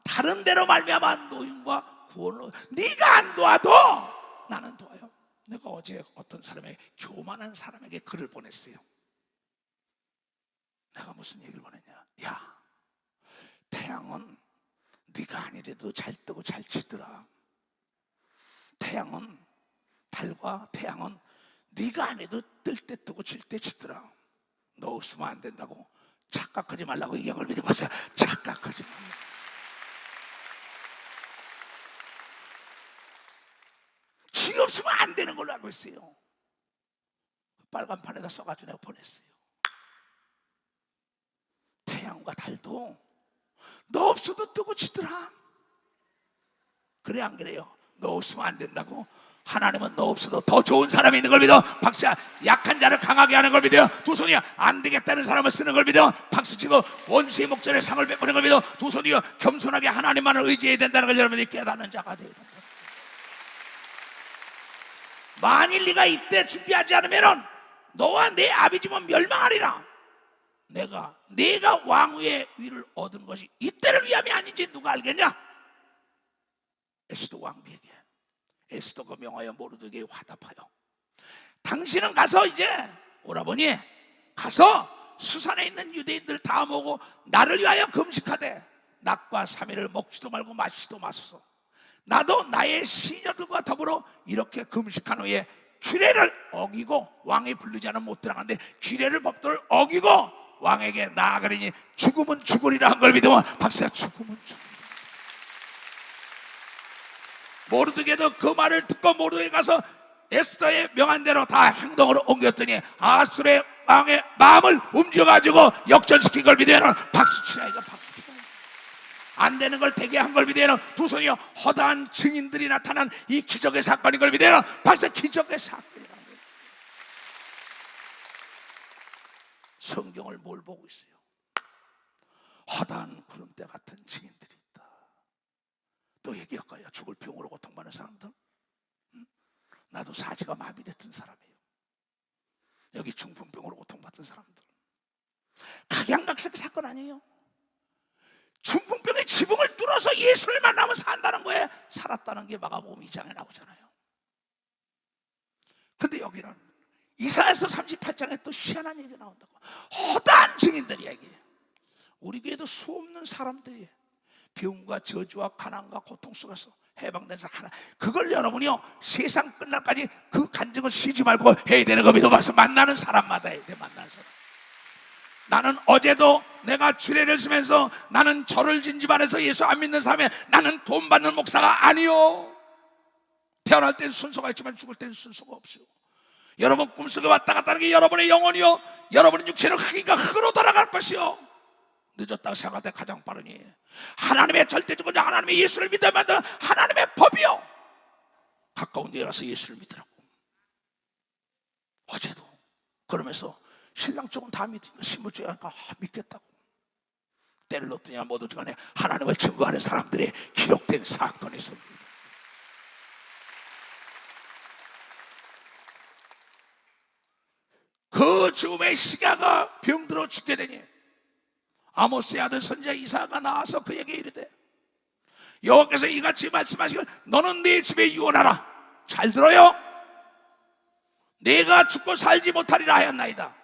다른 데로 말미암아 노임과 구원을 네가 안 도와도 나는 도와요. 내가 어제 어떤 사람에게 교만한 사람에게 글을 보냈어요. 내가 무슨 얘기를 보냈냐? 야, 태양은 네가 아니래도 잘 뜨고 잘 치더라. 태양은 달과 태양은 네가 안 해도 뜰 때 뜨고 칠 때 치더라. 너 없으면 안 된다고. 착각하지 말라고 얘기한 걸 믿어보세요. 착각하지 말라고. 지 없으면 안 되는 걸로 알고 있어요. 빨간 판에다 써가지고 내가 보냈어요. 태양과 달도 너 없어도 뜨고 치더라. 그래 안 그래요? 너 없으면 안 된다고. 하나님은 너 없어도 더 좋은 사람이 있는 걸 믿어. 박수야. 약한 자를 강하게 하는 걸 믿어요. 두 손이야 안 되겠다는 사람을 쓰는 걸 믿어. 박수치고 원수의 목전에 상을 베푸는 걸 믿어. 두 손이요 겸손하게 하나님만을 의지해야 된다는 걸 여러분이 깨닫는 자가 되어야 된다. 만일 네가 이때 준비하지 않으면 너와 내 아비집은 멸망하리라. 내가 왕위의 위를 얻은 것이 이때를 위함이 아닌지 누가 알겠냐? 에스더 왕비에게 에스더가 명하여 모르드게에게 화답하여 당신은 가서 이제 오라버니 가서 수산에 있는 유대인들 다 모으고 나를 위하여 금식하되 낮과 3일을 먹지도 말고 마시지도 마소서. 나도 나의 시녀들과 더불어 이렇게 금식한 후에 규례를 어기고 왕이 부르지 않으면 못 들어가는데 규례를 법도를 어기고 왕에게 나아가리니 죽으면 죽으리라 한 걸 믿으면 박수야. 죽으면 죽으리라. 모르드게도 그 말을 듣고 모르드게 가서 에스더의 명한 대로 다 행동으로 옮겼더니 아수르의 왕의 마음을 움직여가지고 역전시킨 걸 믿으면 박수 치라. 이거 박수 치라. 안 되는 걸 되게 한 걸 믿으면 두 손이요 허다한 증인들이 나타난 이 기적의 사건인 걸 믿으면 박수. 기적의 사건이라는 거예요. 성경을 뭘 보고 있어요? 허다한 구름대 같은 증인들이 있다. 또 얘기할까요? 죽을 병으로 고통받는 사람들. 나도 사지가 마비됐던 사람이에요. 여기 중풍병으로 고통받던 사람들. 각양각색 사건 아니에요? 중풍병의 지붕을 뚫어서 예수를 만나면 산다는 거에 살았다는 게 마가복음 2장에 나오잖아요. 근데 여기는 이사야서 38장에 또 희한한 얘기가 나온다고. 허다한 증인들이 얘기해요. 우리 교회도 수없는 사람들이 병과 저주와 가난과 고통 속에서 해방된 사람 하나, 그걸 여러분이요 세상 끝날까지 그 간증을 쉬지 말고 해야 되는 거 믿어봐서 만나는 사람마다 해야 돼. 만나는 사람. 나는 어제도 내가 주례를 쓰면서 나는 절을 진 집안에서 예수 안 믿는 사람에 나는 돈 받는 목사가 아니요. 태어날 땐 순서가 있지만 죽을 땐 순서가 없어요. 여러분 꿈속에 왔다 갔다 하는 게 여러분의 영혼이요, 여러분의 육체는 흙인가 흙으로 돌아갈 것이요. 늦었다고 생각할 때 가장 빠르니 하나님의 절대주권자 하나님의 예수를 믿어야 만드는 하나님의 법이요, 가까운 데 가서 예수를 믿으라고. 어제도 그러면서 신랑 쪽은 다 믿으니까 신부 쪽에 가니까 믿겠다고. 때를 놓더니 못 오지 간에 하나님을 증거하는 사람들의 기록된 사건이 있습니다. 그 죽음의 시가가 병들어 죽게 되니 아모스의 아들 선지자 이사야가 나와서 그에게 이르되 여호와께서 이같이 말씀하시기를 너는 네 집에 유언하라. 잘 들어요. 내가 죽고 살지 못하리라 하였나이다.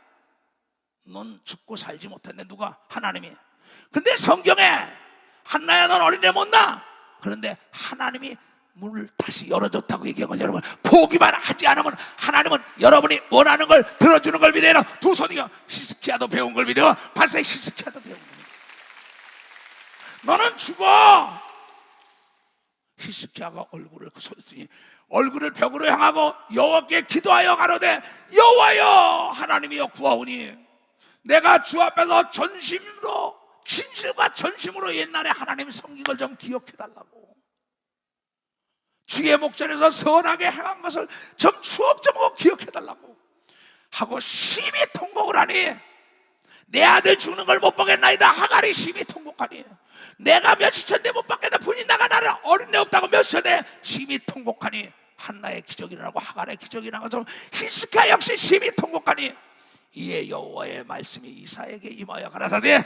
넌 죽고 살지 못했네. 누가? 하나님이. 근데 성경에 한나야 넌 어린애 못 낳아. 그런데 하나님이 문을 다시 열어줬다고 얘기한 건 여러분 포기만 하지 않으면 하나님은 여러분이 원하는 걸 들어주는 걸 믿어요. 두 손이요 히스키야도 배운 걸 믿어. 발사의 히스키야도 배운 걸 믿어. 너는 죽어. 히스키야가 얼굴을 그 소리 얼굴을 벽으로 향하고 여호와께 기도하여 가로되 여호와여 하나님이여 구하오니 내가 주 앞에서 전심으로 진실과 전심으로 옛날에 하나님 섬긴 걸 좀 기억해달라고. 주의 목전에서 선하게 행한 것을 좀 추억 좀 하고 기억해달라고 하고 심히 통곡을 하니 내 아들 죽는 걸 못 보겠나이다. 하갈이 심히 통곡하니 내가 몇십 천대 못 받겠다. 분이 나가 나를 어린애 없다고 몇십 천대 심히 통곡하니 한나의 기적이 일어나고 하갈의 기적이 일어난 것처럼 히스기야 역시 심히 통곡하니 이에 여호와의 말씀이 이사야에게 임하여 가라사대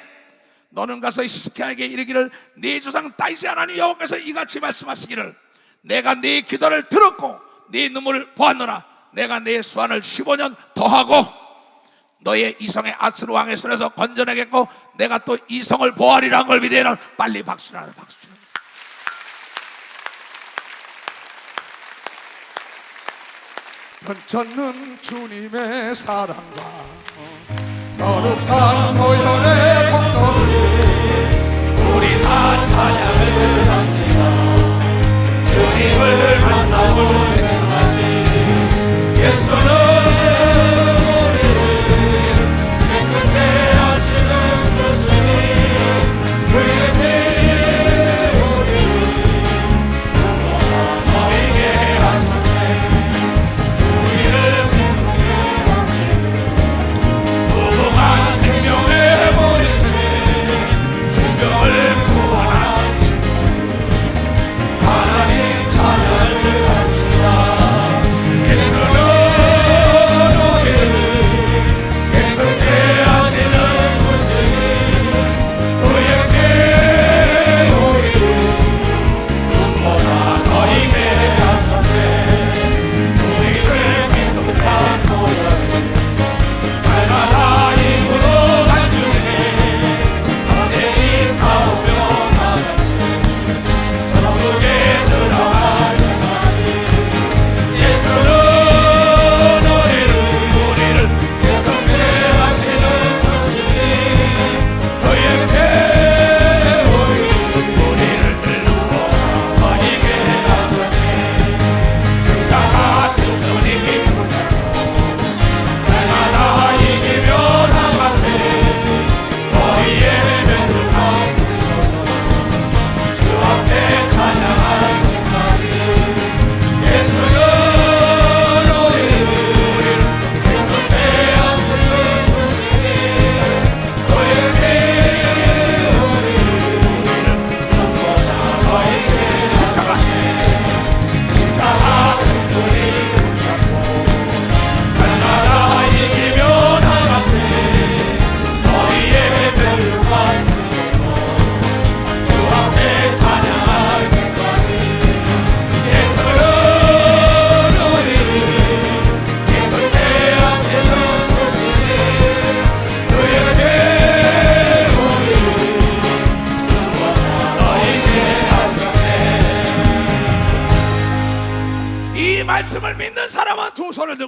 너는 가서 히스기야에게 이르기를 네 조상 다윗의 하나님 여호와께서 이같이 말씀하시기를 내가 네 기도를 들었고 네 눈물을 보았노라. 내가 네 수완을 15년 더하고 너의 이성의 아스루 왕의 손에서 건져내겠고 내가 또 이성을 보아리라는 걸 믿으면 빨리 박수라. 박수. 변찮는 주님의 사랑과 거룩한 보혈의 공로를 우리 다 찬양을 합시다. 주님을 만나고 행하시 예수는 우리를 깨끗게 하시는 주시니 그의 피에 우리를 너에게 하시네. 우리를 기쁘게 하네. 무궁한 생명의 보리새 생명을 구원하시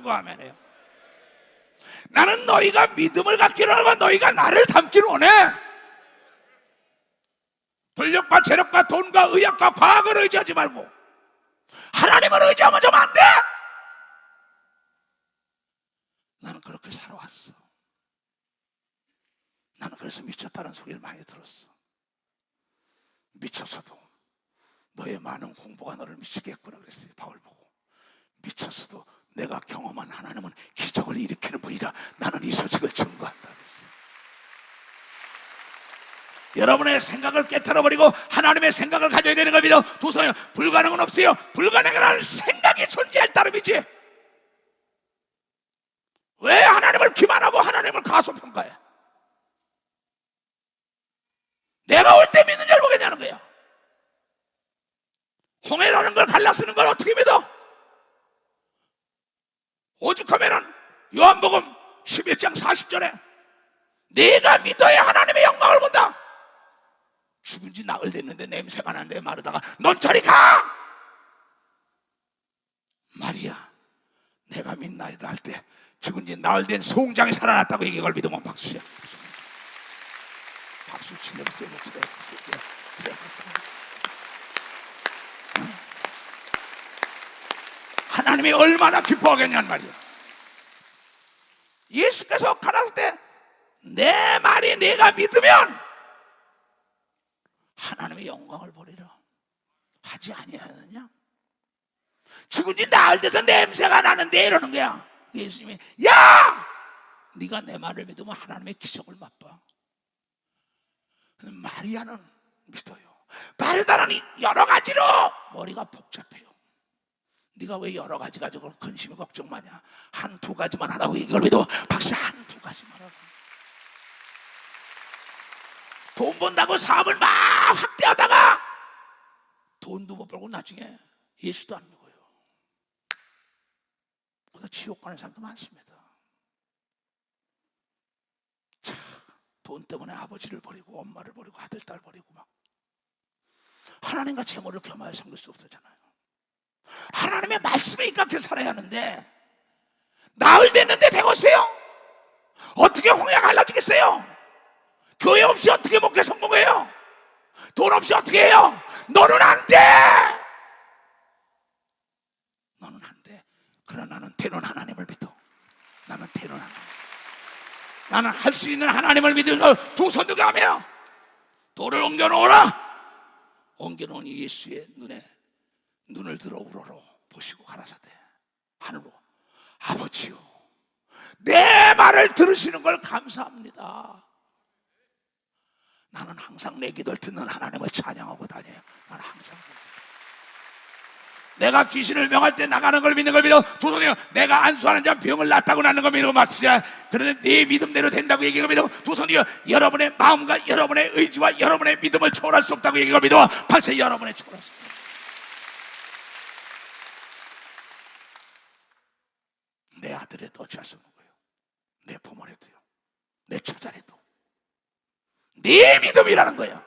들고 아멘해요. 나는 너희가 믿음을 갖기를 원하고 너희가 나를 닮기를 원해. 권력과 재력과 돈과 의학과 과학을 의지하지 말고 하나님을 의지하면 좀 안 돼. 나는 그렇게 살아왔어. 나는 그래서 미쳤다는 소리를 많이 들었어. 미쳤어도 너의 많은 공부가 너를 미치게 했구나 그랬어요. 바울 보고. 미쳤어도 내가 경험한 하나님은 기적을 일으키는 분이다. 나는 이 소식을 증거한다 그랬어요. 여러분의 생각을 깨트려버리고 하나님의 생각을 가져야 되는 겁니다. 도서요, 불가능은 없어요. 불가능한 생각이 존재할 따름이지. 왜 하나님을 기만하고 하나님을 가소평가해? 내가 올 때 믿는 줄 모르겠냐는 거야. 홍해라는 걸 갈라 쓰는 걸 어떻게 믿어? 오죽하면은 요한복음 11장 40절에 네가 믿어야 하나님의 영광을 본다. 죽은 지 나흘 됐는데 냄새가 나는데 마르다가 넌 저리 가! 마리아 내가 믿나이다 할 때 죽은 지 나흘 된 송장이 살아났다고 이걸 믿으면 박수야. 박수 치려고 세게. 하나님이 얼마나 기뻐하겠냐는 말이야. 예수께서 가라사대 때 내 말이 내가 믿으면 하나님의 영광을 보리라 하지 아니하느냐? 죽은 지 나흘 돼서 냄새가 나는데 이러는 거야. 예수님이 야! 네가 내 말을 믿으면 하나님의 기적을 맛봐. 마리아는 믿어요. 마르다는 여러 가지로 머리가 복잡해요. 네가 왜 여러 가지 가지고 근심이 걱정 마냐? 한 두 가지만 하라고 이걸 믿어. 박수 한 두 가지만 하라고. 돈 번다고 사업을 막 확대하다가 돈도 못 벌고 나중에 예수도 안 믿어요. 그래서 지옥 가는 사람도 많습니다. 자, 돈 때문에 아버지를 버리고 엄마를 버리고 아들 딸 버리고 막 하나님과 재물을 겸하여 섬길 수 없었잖아요. 하나님의 말씀에 입각해 살아야 하는데 나흘 됐는데 되겠어요? 어떻게 홍해가 갈라지겠어요? 교회 없이 어떻게 목회 성공해요? 돈 없이 어떻게 해요? 너는 안 돼! 너는 안 돼. 그러나 나는 되는 하나님을 믿어. 나는 되는 하나님. 나는 할 수 있는 하나님을 믿으면서 두 손 들고 하며 돌을 옮겨놓으라. 옮겨놓으니 예수의 눈을 들어 우러러 보시고 가라사대 하늘로 아버지요 내 말을 들으시는 걸 감사합니다. 나는 항상 내 기도를 듣는 하나님을 찬양하고 다녀요. 나는 항상 내가 귀신을 명할 때 나가는 걸 믿는 걸 믿어. 도성이요 내가 안수하는 자 병을 낫다고 나는 걸 믿고 맞으시자. 그런데 내 믿음대로 된다고 얘기를 믿어. 도성이요 여러분의 마음과 여러분의 의지와 여러분의 믿음을 초월할 수 없다고 얘기를 믿어. 벌써 여러분의 초월할 수 없다. 내 아들에도 어찌할 수 없는 거예요. 내 부모래도요. 내 처자래도. 네 믿음이라는 거예요.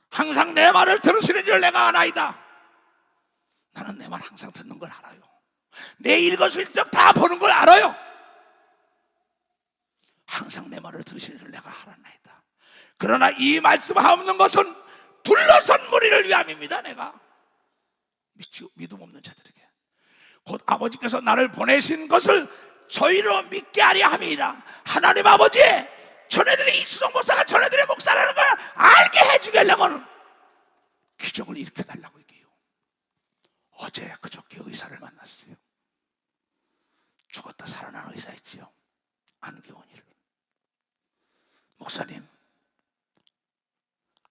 항상 내 말을 들으시는 줄 내가 아나이다. 나는 내 말 항상 듣는 걸 알아요. 내 일거수일투족 다 보는 걸 알아요. 항상 내 말을 들으시는 줄 내가 알았나이다. 그러나 이 말씀 없는 것은 둘러선 무리를 위함입니다. 내가 믿음 없는 자들에게 곧 아버지께서 나를 보내신 것을 저희로 믿게 하려 함이라. 하나님 아버지 전애들의 이수성 목사가 전애들의 목사라는 걸 알게 해주려고는 기적을 일으켜달라고 얘기해요. 어제 그저께 의사를 만났어요. 죽었다 살아난 의사 있지요. 안경원이를. 목사님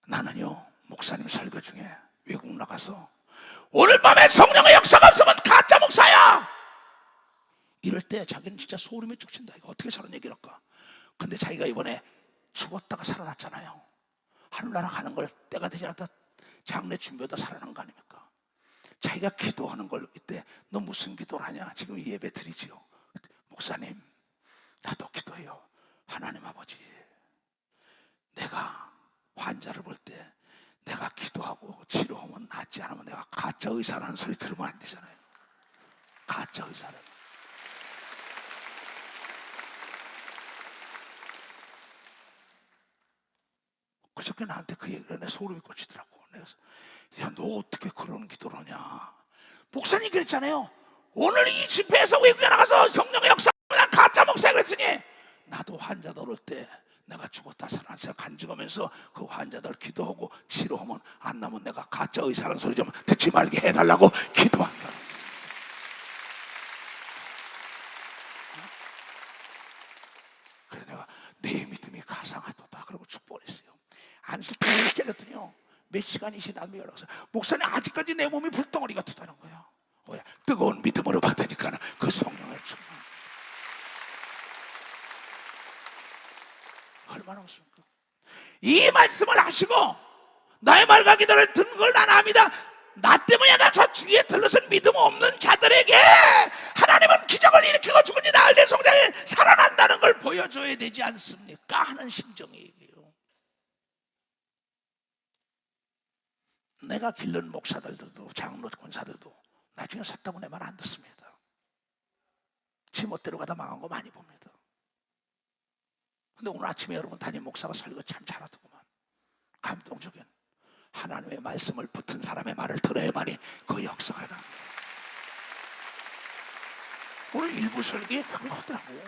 나는요 목사님 설교 중에 외국 나가서 오늘 밤에 성령의 역사가 없으면 가짜 목사야 이럴 때 자기는 진짜 소름이 쭉 친다. 이거 어떻게 저런 얘기를 할까. 근데 자기가 이번에 죽었다가 살아났잖아요. 하늘나라 가는 걸 때가 되지 않았다 장례 준비하다 살아난 거 아닙니까? 자기가 기도하는 걸 이때 너 무슨 기도를 하냐 지금 이 예배 드리지요. 목사님 나도 기도해요. 하나님 아버지 내가 환자를 볼 때 내가 기도하고 치료하면 낫지 않으면 내가 가짜 의사라는 소리 들으면 안 되잖아요. 가짜 의사라는. 그저께 나한테 그 얘기를 내 소름이 끼치더라고. 내가 야, 너 어떻게 그런 기도를 하냐? 목사님 그랬잖아요. 오늘 이 집회에서 외국에 나가서 성령의 역사, 난 가짜 목사 그랬으니 나도 환자들 올 때 내가 죽었다 살아났어 간증하면서 그 환자들 기도하고 치료하면 안 나면 내가 가짜 의사라는 소리 좀 듣지 말게 해달라고 기도한다. 그래서 내가 내 믿음이 가상하도다 그러고 축복했어요. 안수를 다 깨졌더니요 몇 시간이 지나면 연락 와서 목사님 아직까지 내 몸이 불덩어리 같다는 거야. 왜? 뜨거운 믿음으로 받으니까 그 성령을 충만. 얼마나 없습니까? 이 말씀을 하시고 나의 말과 기도를 듣는 걸 난 압니다. 나 때문에 나 저 주위에 들러선 믿음 없는 자들에게 하나님은 기적을 일으키고 죽은 지 나흘 된 성장에 살아난다는 걸 보여줘야 되지 않습니까? 하는 심정이에요. 내가 기른 목사들도 장로 권사들도 나중에 섰다고 내 말 안 듣습니다. 지멋대로 가다 망한 거 많이 봅니다. 근데 오늘 아침에 여러분 담임 목사가 설교 참 잘하더구만. 감동적인 하나님의 말씀을 붙은 사람의 말을 들어야만이 그 역사가 나. 오늘 일부 설교에 그걸 하더라고.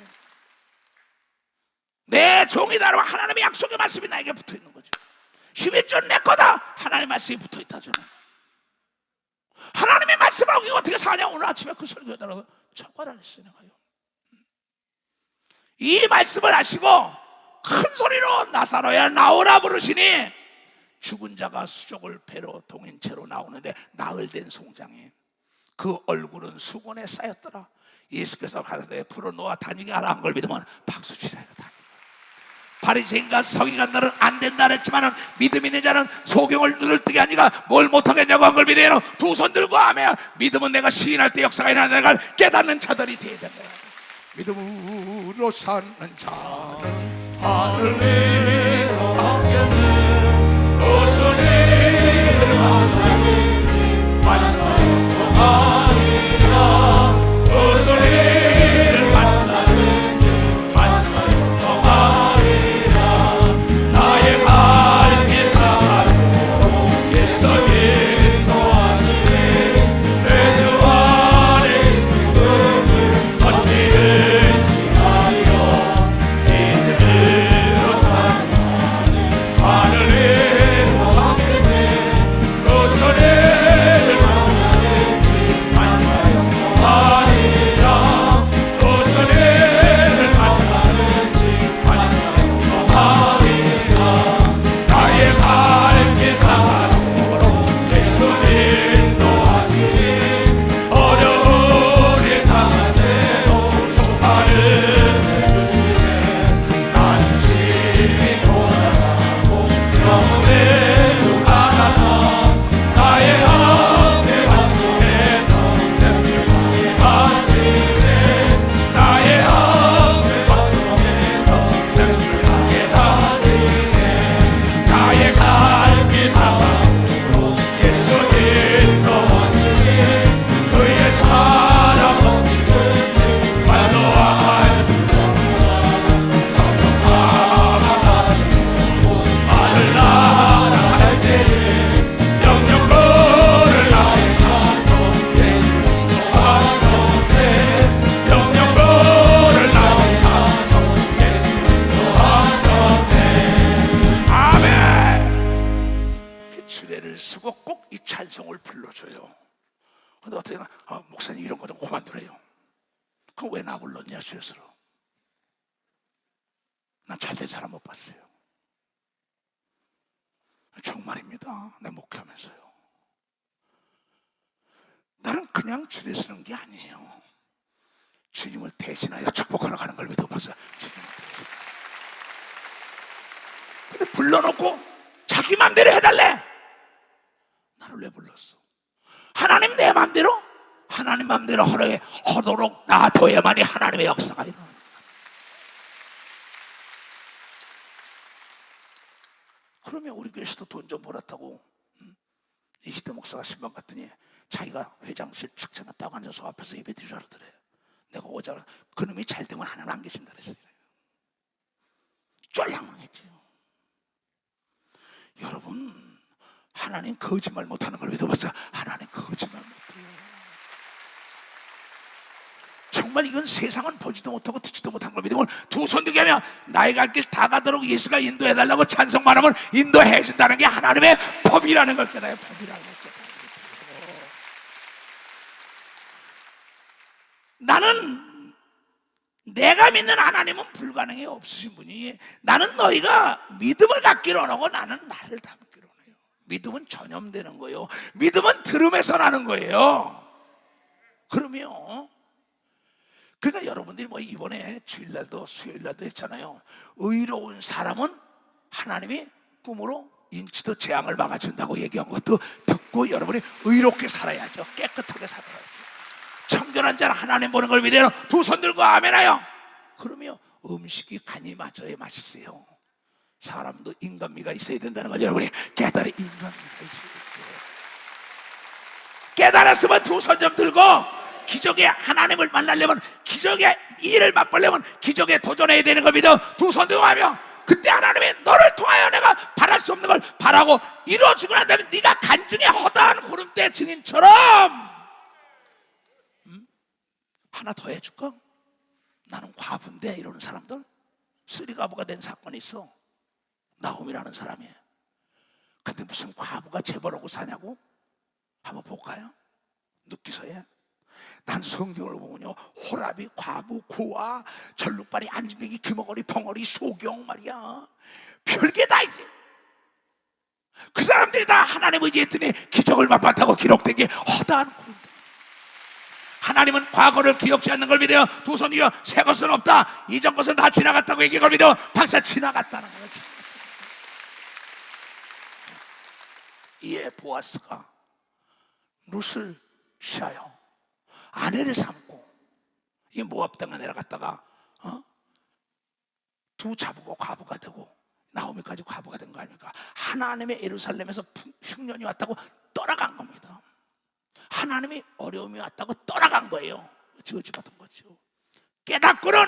내 종이다라고 하나님의 약속의 말씀이 나에게 붙어 있는 거죠. 11조 내 거다. 하나님의 말씀이 붙어 있다 저는. 하나님의 말씀하고 이거 어떻게 사냐. 오늘 아침에 그 설교에 따라서 철권 안 했어요. 내가요. 이 말씀을 하시고 큰 소리로 나사로야 나오라 부르시니 죽은 자가 수족을 배로 동인채로 나오는데 나흘 된 송장에 그 얼굴은 수건에 쌓였더라. 예수께서 가라사대 풀어놓아 다니게 하라 한 걸 믿으면 박수 치라 이거다. 바리새인과 서기관들은 안 된다 했지만은 믿음 있는 자는 소경을 눈을 뜨게 하니까 뭘 못하겠냐고 한 걸 믿어요. 두 손 들고 아멘. 믿음은 내가 시인할 때 역사가 일어나는 걸 깨닫는 자들이 되어야 된다. 믿음으로 사는 자는 하늘 위로 함께는 오소리를 만나는지 만사의 동아리라 오소리를 만나는지 만사의 동아리라 나의 발길 가도록 예수님 도와주니 내 주 안에 믿음을 어찌를 시하리요 믿음으로 사는 자는 하늘 위로 함께는 오소리를 만나는지 만사의 동아리라 오소리를 만나는지 만사의 동아리라 나의 발길 가도록 예수님 도와주니 어려운 일 당할 때도 족발을 해주시네 나는 심히 돌아가고 영원히로 가라나 나의 앞에 반석에서 샘물하게 하시네 나의 앞에 반석에서 샘물하게 하시네 나의 갈길 다가오고 예수님 도와주니 그의 사랑 없이는 말로할 수 없구나 성령하가 다니고 말을 날아갈 때는 영영거를 나의 찬송 예수님도 하셨네 영영거를 나의 찬송 예수님도 하셨네 아멘. 그 주례를 쓰고 꼭 이 찬송을 불러줘요. 근데 어떻게 목사님 이런 거 좀 그만두래요. 그럼 왜 나 불렀냐 스스로. 난 잘된 사람 못 봤어요. 정말입니다. 내 목회하면서요. 나는 그냥 주례 쓰는 게 아니에요. 주님을 대신하여 축복하러 가는 걸 믿어 봤어요. 주님을 대신. 근데 불러놓고 자기 맘대로 해달래. 나를 왜 불렀어? 하나님 내 맘대로? 하나님 맘대로 하도록 놔둬야만이 하나님의 역사가 일어나는 거야. 그러면 우리 교회에서도 돈 좀 벌었다고 이시대 목사가 신방 갔더니 자기가 회장실 축제나 딱 앉아서 앞에서 예배 드리라 그러더래. 내가 오자 그놈이 잘 되면 하나님 안 계신다 그랬어요. 쫄랑망했죠. 여러분, 하나님 거짓말 못하는 걸 믿어봤어요? 하나님 거짓말 못해요. 정말 이건 세상은 보지도 못하고 듣지도 못한 걸 믿으면 두 손 들게 하면 나의 갈 길 다 가도록 예수가 인도해달라고 찬송만 하면 인도해준다는 게 하나님의 법이라는 걸 깨달아요. 법이라는 걸 깨달아요. 나는 내가 믿는 하나님은 불가능이 없으신 분이, 나는 너희가 믿음을 갖기로 하고 나는 나를 닮기로 해요. 믿음은 전염되는 거예요. 믿음은 들음에서 나는 거예요. 그러면 그러니까 여러분들이 뭐 이번에 주일날도 수요일날도 했잖아요. 의로운 사람은 하나님이 꿈으로 인치도 재앙을 막아준다고 얘기한 것도 듣고 여러분이 의롭게 살아야죠. 깨끗하게 살아야죠. 청결한 자는 하나님 보는 걸 믿어요. 두 손 들고 아멘하여. 그러면 음식이 간이 맞아야 맛있어요. 사람도 인간미가 있어야 된다는 걸 여러분이 깨달아. 인간미가 있어야 돼요. 깨달았으면 두 손 좀 들고 기적의 하나님을 만나려면, 기적의 일을 맛보려면 기적에 도전해야 되는 걸 믿어 두 손 들고 하며, 그때 하나님이 너를 통하여 내가 바랄 수 없는 걸 바라고 이루어지고 난 다음에 네가 간증의 허다한 구름대 증인처럼. 하나 더 해줄까? 나는 과부인데 이러는 사람들, 쓰리과부가 된 사건이 있어. 나홈이라는 사람이. 근데 무슨 과부가 재벌하고 사냐고? 한번 볼까요? 눕기서에. 난 성경을 보면요, 호랍이, 과부, 고아, 절룩발이, 안진뱅이, 금어거리, 벙어리, 소경 말이야. 별게 다 있어. 그 사람들이 다 하나님 의지했더니 기적을 맛봤다고 기록된 게 허다한 구름대. 하나님은 과거를 기억지 않는 걸 믿어요. 두 손 위에 새 것은 없다. 이전 것은 다 지나갔다고 얘기한 걸 믿어. 박사 지나갔다는 거예요. 이에 보아스가 룻을 취하여 아내를 삼고, 이 모압 땅에 내려갔다가 두 자부가 과부가 되고 나오미까지 과부가 된 거 아닙니까? 하나님의 예루살렘에서 흉년이 왔다고 떠나간 겁니다. 하나님이 어려움이 왔다고 떠나간 거예요. 저주받은 거죠. 깨닫고는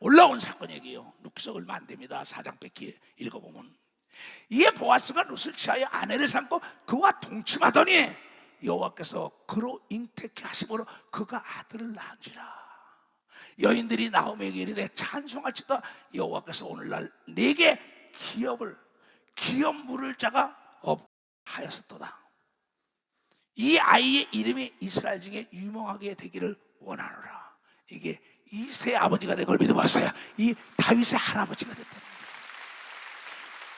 올라온 사건 얘기예요. 룻기서 얼마 안 됩니다. 4장 뺏기 읽어보면. 이에 보아스가 룻을 취하여 아내를 삼고 그와 동침하더니 여호와께서 그로 잉태케 하심으로 그가 아들을 낳은지라. 여인들이 나오미에게 이르되 찬송할지다. 여호와께서 오늘날 네게 기업 물을 자가 없하였었도다. 이 아이의 이름이 이스라엘 중에 유명하게 되기를 원하노라. 이게 이세의 아버지가 된 걸 믿어봤어요. 이 다윗의 할아버지가 됐다는 거예요.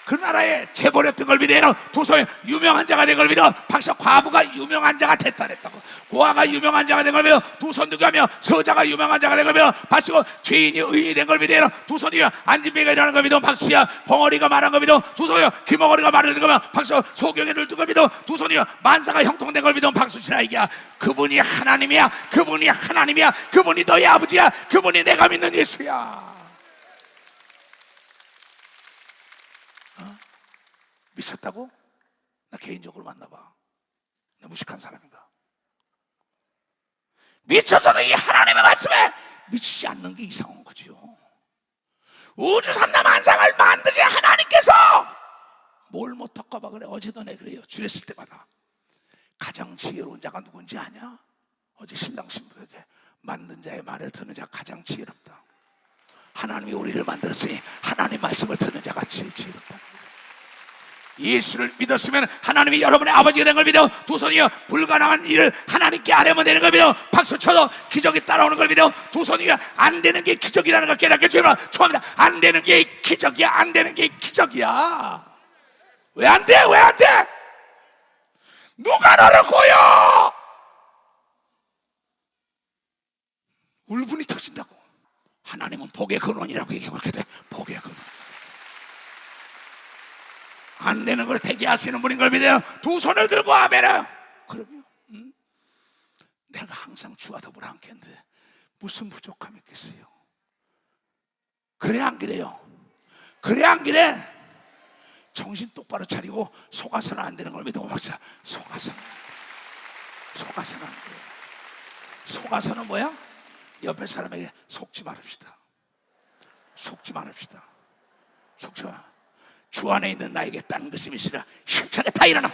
그 나라에 재벌했던 걸 믿어요. 도서에 유명한 자가 된 걸 믿어. 박사 과부가 유명한 자가 됐다 그랬다고. 고아가 유명한 자가 된 걸 믿어. 두 손 들고 하며 서자가 유명한 자가 된 걸 믿어. 박수고 죄인이 의인이 된 걸 믿어요. 두 손 들고 안진뱅이가 일어나는 걸 믿어. 박수야 벙어리가 말한 걸 믿어. 두 손이요 김어거리가 말하는 걸 믿어. 박수 소경에 눈뜬 걸 믿어. 두 손이요 만사가 형통된 걸 믿어. 박수 치라 이기야. 그분이 하나님이야. 그분이 하나님이야. 그분이 너의 아버지야. 그분이 내가 믿는 예수야. 미쳤다고? 나 개인적으로 만나봐. 나 무식한 사람인가? 미쳐서도 이 하나님의 말씀에 미치지 않는 게 이상한 거죠. 우주 삼라 만상을 만드신 하나님께서 뭘 못할까 봐 그래. 어제도 내 그래요. 주례쓸 때마다 가장 지혜로운 자가 누군지 아냐? 어제 신랑 신부에게 만든 자의 말을 듣는 자가 가장 지혜롭다. 하나님이 우리를 만들었으니 하나님 말씀을 듣는 자가 제일 지혜롭다. 예수를 믿었으면 하나님이 여러분의 아버지가 된 걸 믿어. 두 손이여 불가능한 일을 하나님께 아뢰면 되는 걸 믿어. 박수 쳐도 기적이 따라오는 걸 믿어. 두 손이여 안 되는 게 기적이라는 걸 깨닫게 주님을 축원합니다. 안 되는 게 기적이야. 안 되는 게 기적이야. 왜 안 돼? 왜 안 돼? 누가 너를 고여? 울분이 터진다고. 하나님은 복의 근원이라고 얘기하고 이렇게 돼. 복의 근원. 안 되는 걸 되게 하시는 분인 걸 믿어요. 두 손을 들고 아멘해요. 그러면 내가 항상 주와 더불어 함께했는데 무슨 부족함이 있겠어요? 그래 안 그래요? 그래 안 그래? 정신 똑바로 차리고 속아서는 안 되는 걸 믿어. 박자 속아서는 속아서는 안 돼요. 속아서는 뭐야? 옆에 사람에게 속지 말읍시다. 속지 말읍시다. 속지 마. 주 안에 있는 나에게 다른 것이 있으라 힘차게 다 일어나.